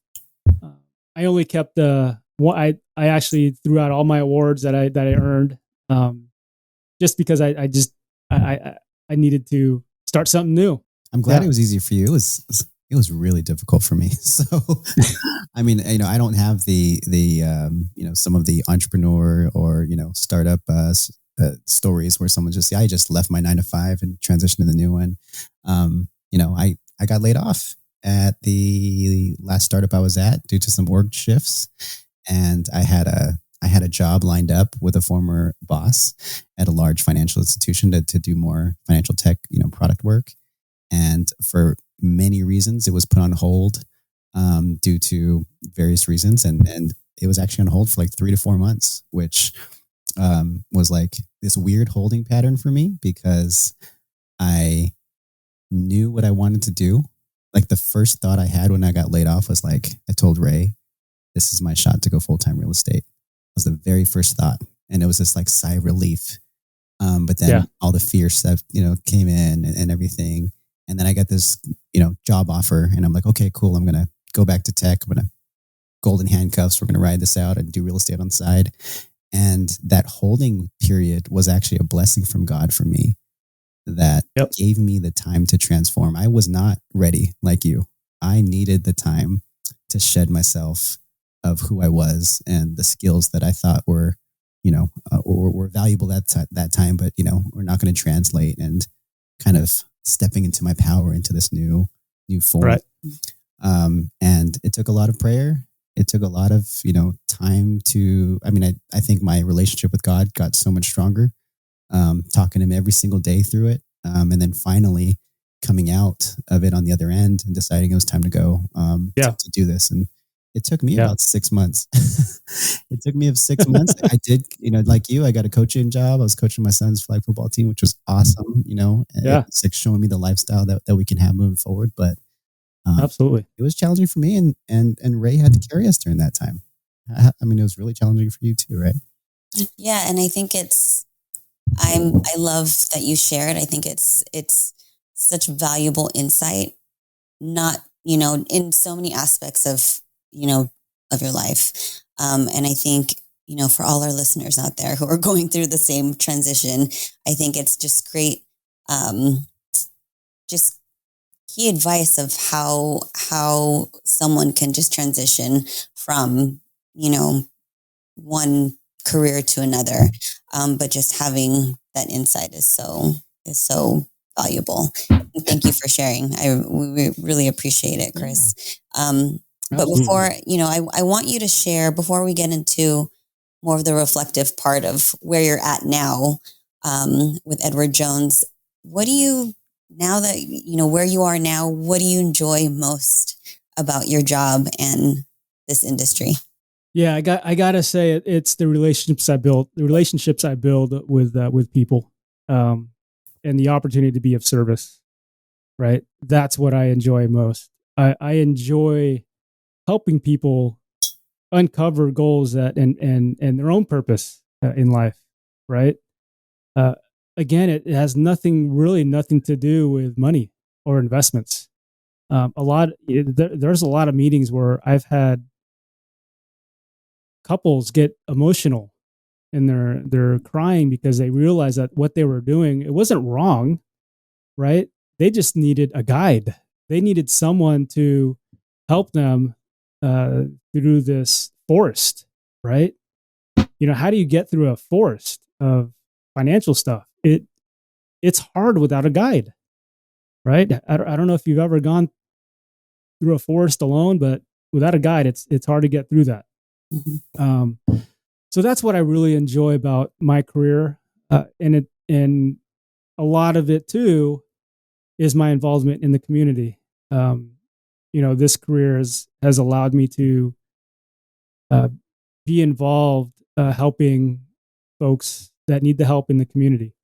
I only kept I actually threw out all my awards that I earned, just because I needed to start something new. I'm glad it was easy for you. It was really difficult for me. So, I mean, I don't have the some of the entrepreneur or startup stories where someone I just left my 9 to 5 and transitioned to the new one. I got laid off at the last startup I was at due to some org shifts, and I had a job lined up with a former boss at a large financial institution to do more financial tech product work. And for many reasons, it was put on hold due to various reasons. And it was actually on hold for 3 to 4 months, which was like this weird holding pattern for me because I knew what I wanted to do. Like the first thought I had when I got laid off was like, I told Ray, this is my shot to go full-time real estate. Was the very first thought. And it was this like sigh of relief. But then all the fear stuff, came in and everything. And then I got this, job offer and I'm like, okay, cool. I'm going to go back to tech. I'm going to golden handcuffs. We're going to ride this out and do real estate on the side. And that holding period was actually a blessing from God for me that gave me the time to transform. I was not ready like you. I needed the time to shed myself of who I was and the skills that I thought were, were valuable at that time, but, we're not going to translate, and kind of stepping into my power into this new form. Right. And it took a lot of prayer. It took a lot of, time to, I think my relationship with God got so much stronger, talking to him every single day through it. And then finally coming out of it on the other end and deciding it was time to go, to do this. And it took me about 6 months. It took me 6 months. I did, like you, I got a coaching job. I was coaching my son's flag football team, which was awesome, It's like showing me the lifestyle that we can have moving forward. But absolutely, it was challenging for me, and Ray had to carry us during that time. It was really challenging for you too, right? Yeah. And I think I love that you shared. I think it's such valuable insight, not, in so many aspects of your life. And I think, for all our listeners out there who are going through the same transition, I think it's just great, just key advice of how someone can just transition from, one career to another. But just having that insight is so valuable. And thank you for sharing. We really appreciate it, Chris. But before, I want you to share, before we get into more of the reflective part of where you're at now, with Edward Jones, what do you, now that, where you are now, what do you enjoy most about your job and this industry? Yeah, I gotta say it's the relationships I build with people, and the opportunity to be of service. Right, that's what I enjoy most. I enjoy helping people uncover goals and their own purpose in life. Right. Again, it has nothing to do with money or investments. There's a lot of meetings where I've had couples get emotional and they're crying because they realize that what they were doing, it wasn't wrong, right? They just needed a guide. They needed someone to help them through this forest, right? How do you get through a forest of financial stuff? It's hard without a guide, right? I don't know if you've ever gone through a forest alone, but without a guide, it's hard to get through that. So that's what I really enjoy about my career, and a lot of it too is my involvement in the community. This career has allowed me to be involved, helping folks that need the help in the community.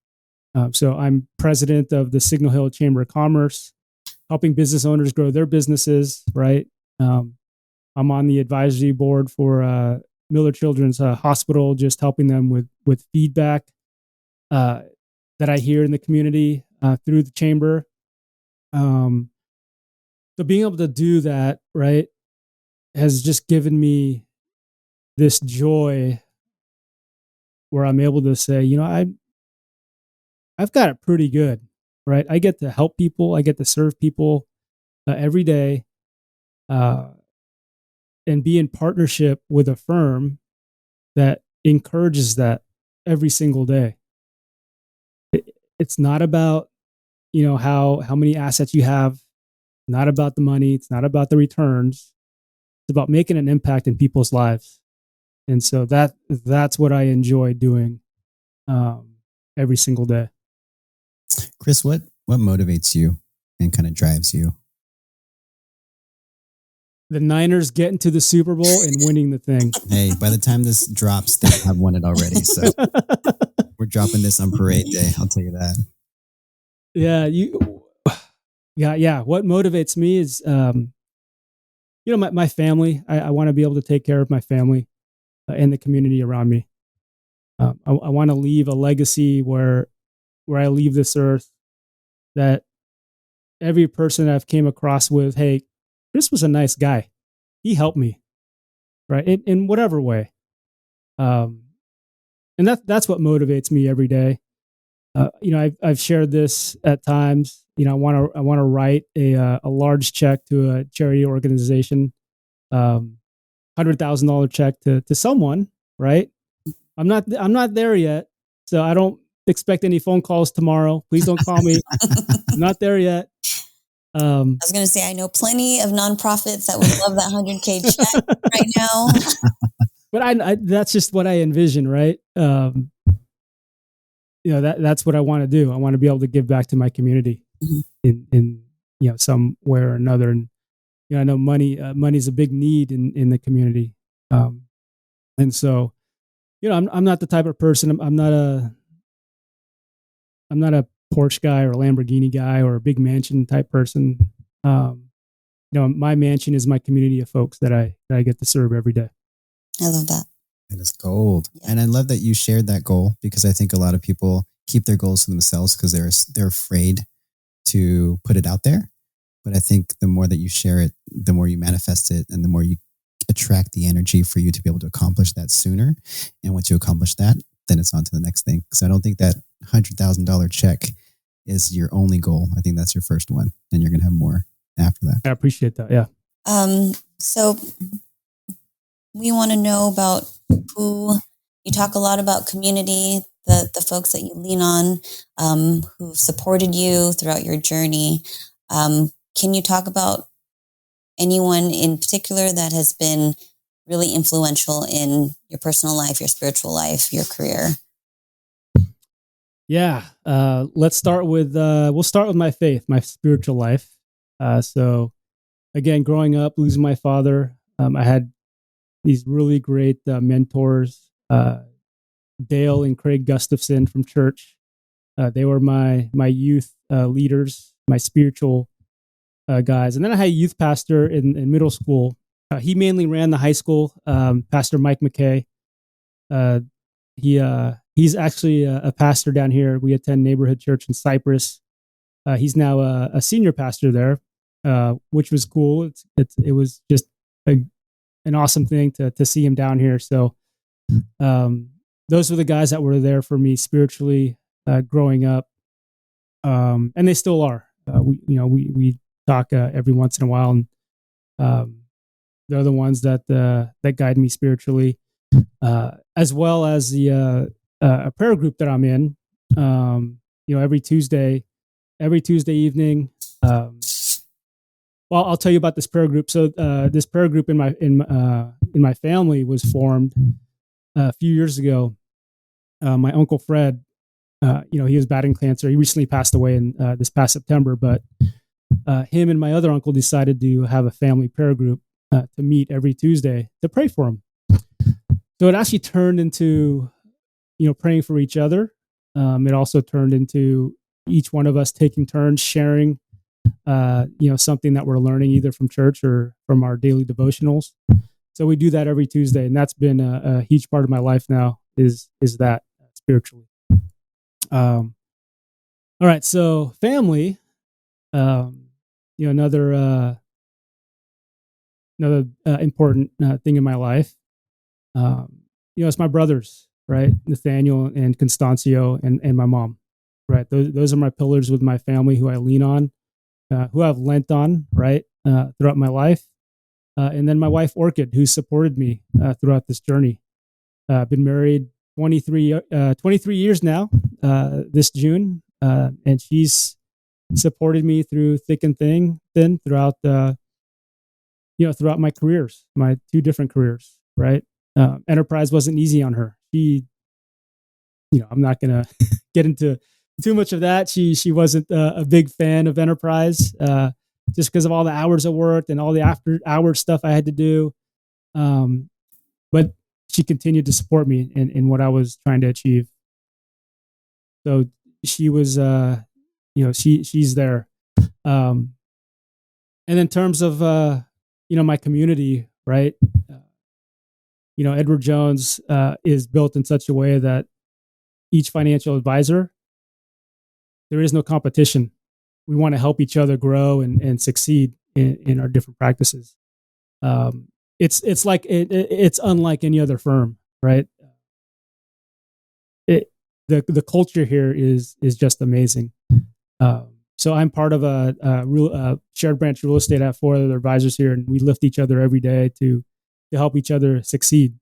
So I'm president of the Signal Hill Chamber of Commerce, helping business owners grow their businesses. Right. I'm on the advisory board for Miller Children's Hospital, just helping them with feedback that I hear in the community through the chamber. So being able to do that, right, has just given me this joy where I'm able to say, I've got it pretty good, right? I get to help people, I get to serve people every day, and be in partnership with a firm that encourages that every single day. It's not about, how many assets you have, not about the money, it's not about the returns. It's about making an impact in people's lives. And so that's what I enjoy doing every single day. Chris, what motivates you and kind of drives you? the Niners getting to the Super Bowl and winning the thing. Hey, by the time this drops, they have won it already. So we're dropping this on parade day. I'll tell you that. Yeah. What motivates me is, my family. I want to be able to take care of my family and the community around me. I want to leave a legacy where I leave this earth, that every person I've came across with, hey, Chris was a nice guy. He helped me, right? In whatever way. And that's what motivates me every day. I've shared this at times. I want to write a large check to a charity organization, $100,000 check to someone, right? I'm not there yet, so I don't expect any phone calls tomorrow. Please don't call me. I'm not there yet. I was going to say, I know plenty of nonprofits that would love that 100K check right now. But I that's just what I envision, right? That's what I want to do. I want to be able to give back to my community in some way or another. And I know money's a big need in the community, and so I'm not the type of person. I'm not a Porsche guy or a Lamborghini guy or a big mansion type person. My mansion is my community of folks that I get to serve every day. I love that. And it's gold. Yeah. And I love that you shared that goal, because I think a lot of people keep their goals to themselves because they're afraid to put it out there. But I think the more that you share it, the more you manifest it, and the more you attract the energy for you to be able to accomplish that sooner. And once you accomplish that, then it's on to the next thing. Because I don't think that $100,000 check is your only goal. I think that's your first one, and you're going to have more after that. I appreciate that. Yeah. So we want to know about who you talk a lot about community, the folks that you lean on, who've supported you throughout your journey. Can you talk about anyone in particular that has been really influential in your personal life, your spiritual life, your career? Yeah. We'll start with my faith, my spiritual life. So again, growing up, losing my father, I had these really great mentors, Dale and Craig Gustafson from church. They were my youth leaders, my spiritual guys. And then I had a youth pastor in middle school. He mainly ran the high school, Pastor Mike McKay. He's actually a pastor down here. We attend neighborhood church in Cypress. He's now a senior pastor there, which was cool. It was just an awesome thing to see him down here. So those were the guys that were there for me spiritually growing up, and they still are. We talk every once in a while, and they're the ones that guide me spiritually, as well as the a prayer group that I'm in. Every Tuesday evening. Well, I'll tell you about this prayer group. So this prayer group in my family was formed a few years ago. My uncle Fred, he was battling cancer. He recently passed away in this past September, but him and my other uncle decided to have a family prayer group to meet every Tuesday to pray for him. So it actually turned into, praying for each other. It also turned into each one of us taking turns sharing, something that we're learning either from church or from our daily devotionals. So we do that every Tuesday, and that's been a huge part of my life now. Is that spiritually? All right, so family. Another important thing in my life. It's my brothers, right? Nathaniel and Constancio and my mom, right? Those are my pillars with my family who I lean on, who I've lent on, right, throughout my life. And then my wife, Orchid, who supported me throughout this journey. I've been married 23 years now, this June, and she's supported me through thick and thin throughout throughout my careers, my two different careers, right? Enterprise wasn't easy on her. She, I'm not going to get into too much of that. She wasn't a big fan of Enterprise. just because of all the hours I worked and all the after hours stuff I had to do. But she continued to support me in what I was trying to achieve. So she was, she's there. And in terms of, my community, right? Edward Jones is built in such a way that each financial advisor, there is no competition. We want to help each other grow and succeed in our different practices. It's like it's unlike any other firm, right? The culture here is just amazing. So I'm part of a shared branch real estate. I have 4 other advisors here, and we lift each other every day to help each other succeed.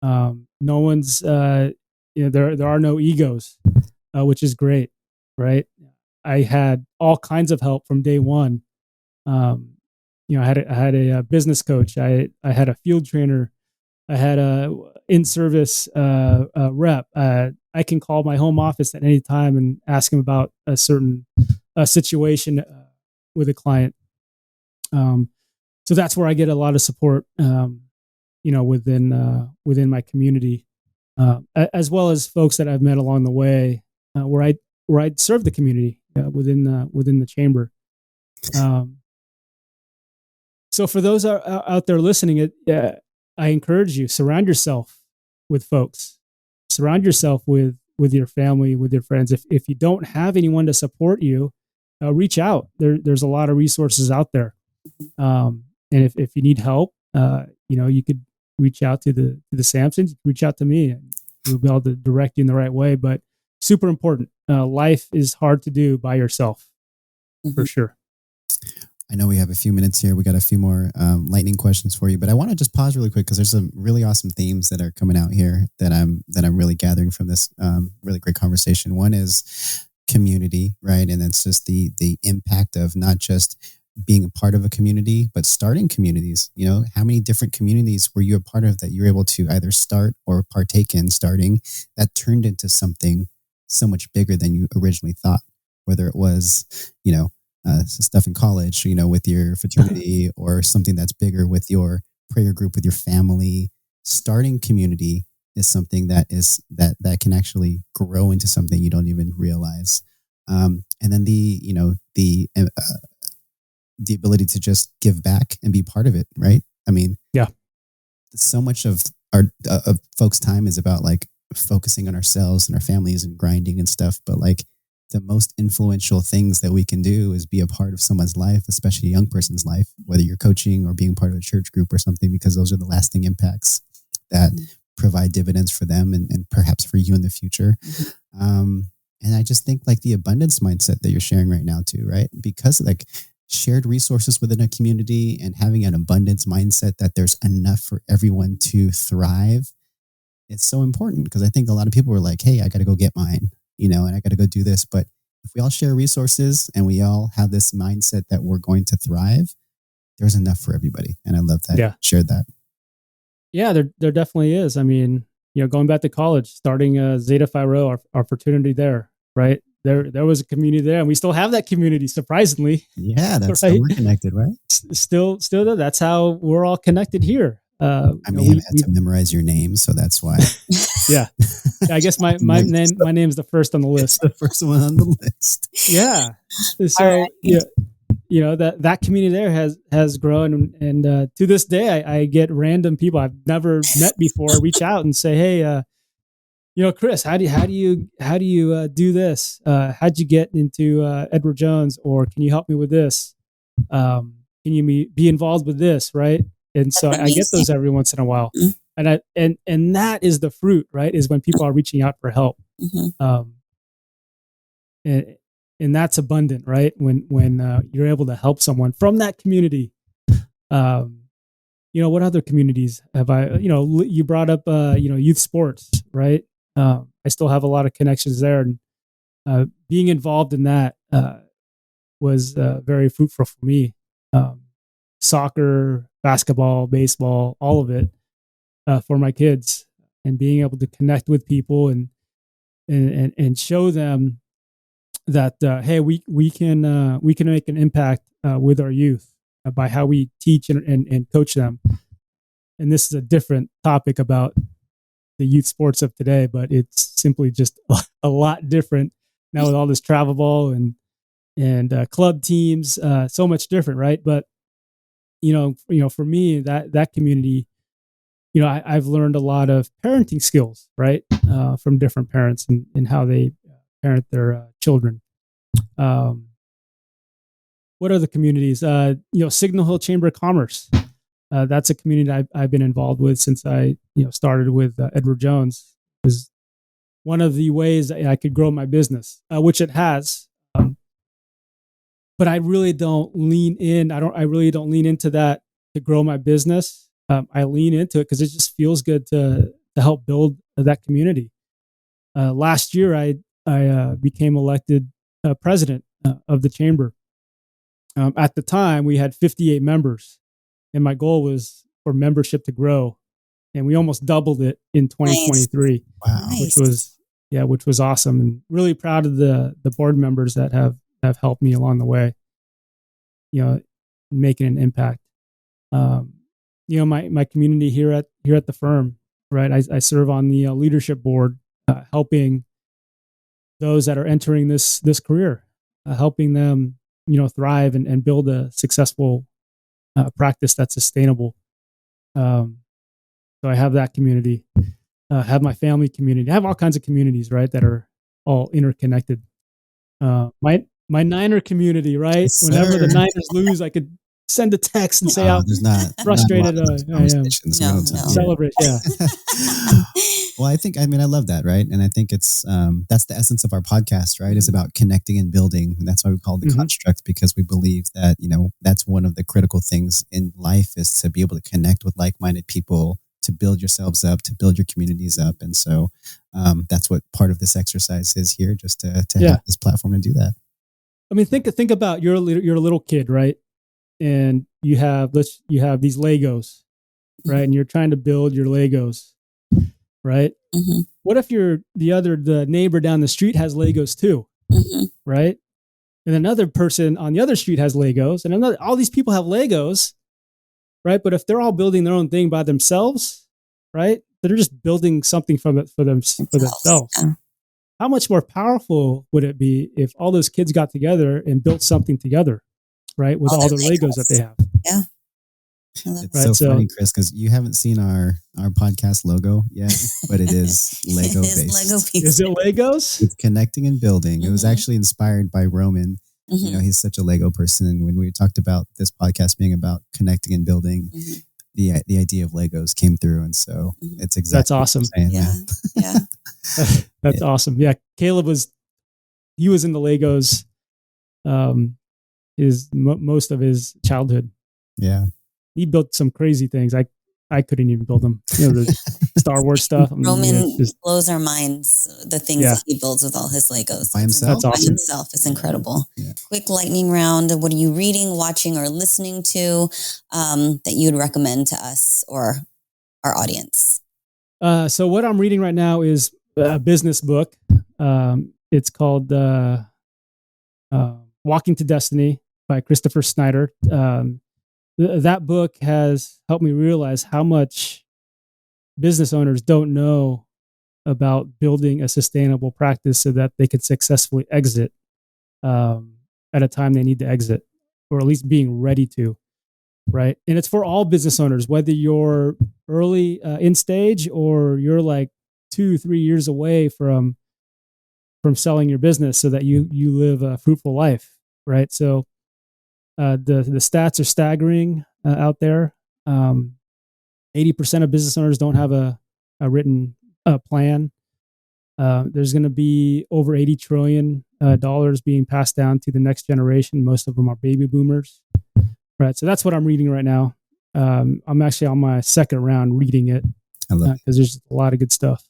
No one's, there are no egos, which is great, right? I had all kinds of help from day one. I had a business coach. I had a field trainer. I had a in-service rep. I can call my home office at any time and ask him about a certain situation with a client. So that's where I get a lot of support, within my community, as well as folks that I've met along the way, where I serve the community within the chamber. So for those out there listening, I encourage you, surround yourself with folks, surround yourself with your family, with your friends. If you don't have anyone to support you, reach out. There's a lot of resources out there. And if you need help, you could reach out to the Sampsons, reach out to me, and we'll be able to direct you in the right way. But super important. Life is hard to do by yourself, for sure. I know we have a few minutes here. We got a few more lightning questions for you, but I want to just pause really quick because there's some really awesome themes that are coming out here that I'm really gathering from this really great conversation. One is community, right? And it's just the impact of not just being a part of a community, but starting communities. How many different communities were you a part of that you were able to either start or partake in starting that turned into something so much bigger than you originally thought, whether it was, stuff in college, with your fraternity or something that's bigger with your prayer group, with your family. Starting community is something that can actually grow into something you don't even realize. And then the ability to just give back and be part of it. Right. I mean, yeah, so much of our of folks' time is about like focusing on ourselves and our families and grinding and stuff. But like, the most influential things that we can do is be a part of someone's life, especially a young person's life, whether you're coaching or being part of a church group or something, because those are the lasting impacts that provide dividends for them and perhaps for you in the future. And I just think like the abundance mindset that you're sharing right now too, right? Because like shared resources within a community and having an abundance mindset that there's enough for everyone to thrive. It's so important because I think a lot of people are like, hey, I got to go get mine. And I got to go do this. But if we all share resources and we all have this mindset that we're going to thrive, there's enough for everybody. And I love that. Yeah. Shared that. Yeah, there definitely is. I mean, going back to college, starting Zeta Phi Rho, our fraternity there, right? There was a community there, and we still have that community, surprisingly. Yeah, that's right? How we're connected, right? Still there. That's how we're all connected here. I may have had to memorize your name, so that's why. Yeah. I guess my name's the first on the list. It's the first one on the list. Yeah. So that community there has grown, and to this day I get random people I've never met before reach out and say, hey, Chris, how do you do this? How'd you get into Edward Jones? Or can you help me with this? Can you be involved with this? Right. And so I get those every once in a while. And that is the fruit, right? Is when people are reaching out for help. Mm-hmm. And that's abundant, right? When you're able to help someone from that community. What other communities have I, you brought up, youth sports, right? I still have a lot of connections there, and being involved in that was very fruitful for me. Soccer, basketball, baseball, all of it for my kids, and being able to connect with people and show them that hey, we can make an impact with our youth by how we teach and coach them. And this is a different topic about the youth sports of today, but it's simply just a lot different now with all this travel ball and club teams, so much different, right? But for me, that community, I've learned a lot of parenting skills, right, from different parents and how they parent their children. What are the communities? Signal Hill Chamber of Commerce. That's a community I've been involved with since I started with Edward Jones. It was one of the ways I could grow my business, which it has. But I really don't lean in. I really don't lean into that to grow my business. I lean into it because it just feels good to help build that community. Last year, I became elected president of the chamber. At the time, we had 58 members, and my goal was for membership to grow, and we almost doubled it in 2023. Wow. Which was awesome, and really proud of the board members that have helped me along the way, making an impact. My community here at the firm, right? I serve on the leadership board, helping those that are entering this career, helping them, thrive and build a successful practice that's sustainable. So I have that community, have my family community, I have all kinds of communities, right, that are all interconnected. My Niner community, right? Yes, whenever the Niners lose, I could send a text and say how frustrated I am. No. Celebrate, yeah. Well, I love that, right? And I think it's that's the essence of our podcast, right? Is about connecting and building. And that's why we call it the construct, because we believe that that's one of the critical things in life, is to be able to connect with like-minded people, to build yourselves up, to build your communities up. And so that's what part of this exercise is here, just to have this platform to do that. I mean, think about you're a little kid, right? And you have these Legos, right? And you're trying to build your Legos, right? Mm-hmm. What if the neighbor down the street has Legos too, right? And another person on the other street has Legos, and all these people have Legos, right? But if they're all building their own thing by themselves, right? They're just building something for themselves. Yeah. How much more powerful would it be if all those kids got together and built something together, right? With all their Legos that they have. Yeah. It's so funny, Chris, because you haven't seen our podcast logo yet, but it is Lego based. Lego pieces. Is it Legos? It's connecting and building. It was actually inspired by Roman. He's such a Lego person. And when we talked about this podcast being about connecting and building, the idea of Legos came through. And so it's exactly that's awesome. Yeah. That's awesome. Yeah. Caleb was in the Legos most of his childhood. Yeah. He built some crazy things. I couldn't even build them. The Star Wars stuff. Roman blows our minds, the things that he builds with all his Legos. By himself? That's awesome. By himself. It's incredible. Yeah. Quick lightning round. What are you reading, watching, or listening to that you'd recommend to us or our audience? So what I'm reading right now is a business book. It's called Walking to Destiny by Christopher Snyder. That book has helped me realize how much business owners don't know about building a sustainable practice so that they can successfully exit at a time they need to exit, or at least being ready to, right? And it's for all business owners, whether you're early in stage or you're like 2-3 years away from selling your business so that you live a fruitful life, right? So the stats are staggering out there. 80% of business owners don't have a written plan. There's going to be over $80 trillion being passed down to the next generation. Most of them are baby boomers, right? So that's what I'm reading right now. I'm actually on my second round reading it because there's a lot of good stuff.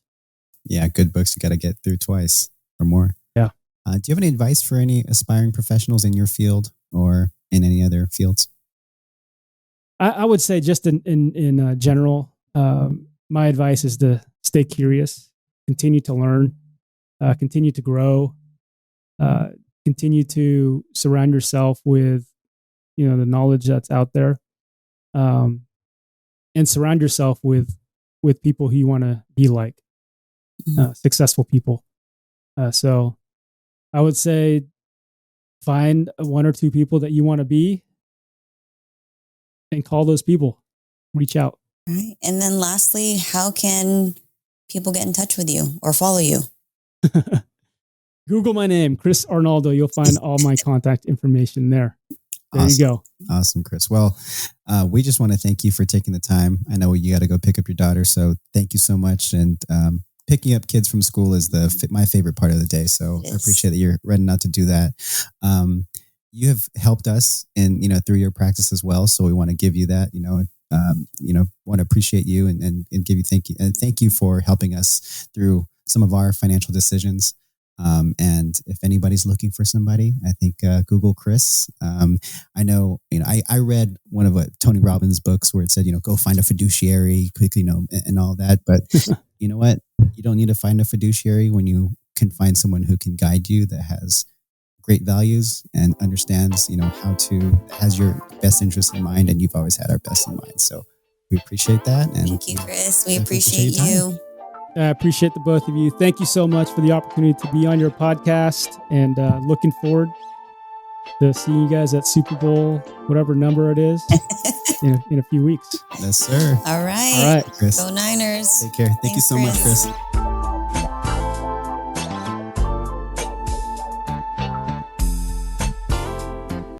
Yeah, good books you got to get through twice or more. Yeah. Do you have any advice for any aspiring professionals in your field or in any other fields? I would say just in general, my advice is to stay curious, continue to learn, continue to grow. continue to surround yourself with, the knowledge that's out there, and surround yourself with people who you want to be like, successful people. So I would say find one or two people that you want to be and call those people, reach out. Right. And then lastly, how can people get in touch with you or follow you? Google my name, Chris Arnaldo. You'll find all my contact information there. There Awesome. you go. Awesome, Chris. Well, we just want to thank you for taking the time. I know you got to go pick up your daughter, so thank you so much. And picking up kids from school is my favorite part of the day. So I appreciate that you're ready not to do that. You have helped us in, through your practice as well. So we want to give you that, want to appreciate you and give you thank you for helping us through some of our financial decisions. And if anybody's looking for somebody, I think Google Chris. I know, I read one of Tony Robbins' books where it said, go find a fiduciary quickly, and all that. But you know what? You don't need to find a fiduciary when you can find someone who can guide you, that has great values and understands, has your best interest in mind. And you've always had our best in mind. So we appreciate that. And thank you, Chris. We appreciate you. I appreciate the both of you. Thank you so much for the opportunity to be on your podcast, and looking forward to seeing you guys at Super Bowl, whatever number it is, in a few weeks. Yes, sir. All right. All right, Chris. Go Niners. Take care. Thank you so much, Chris.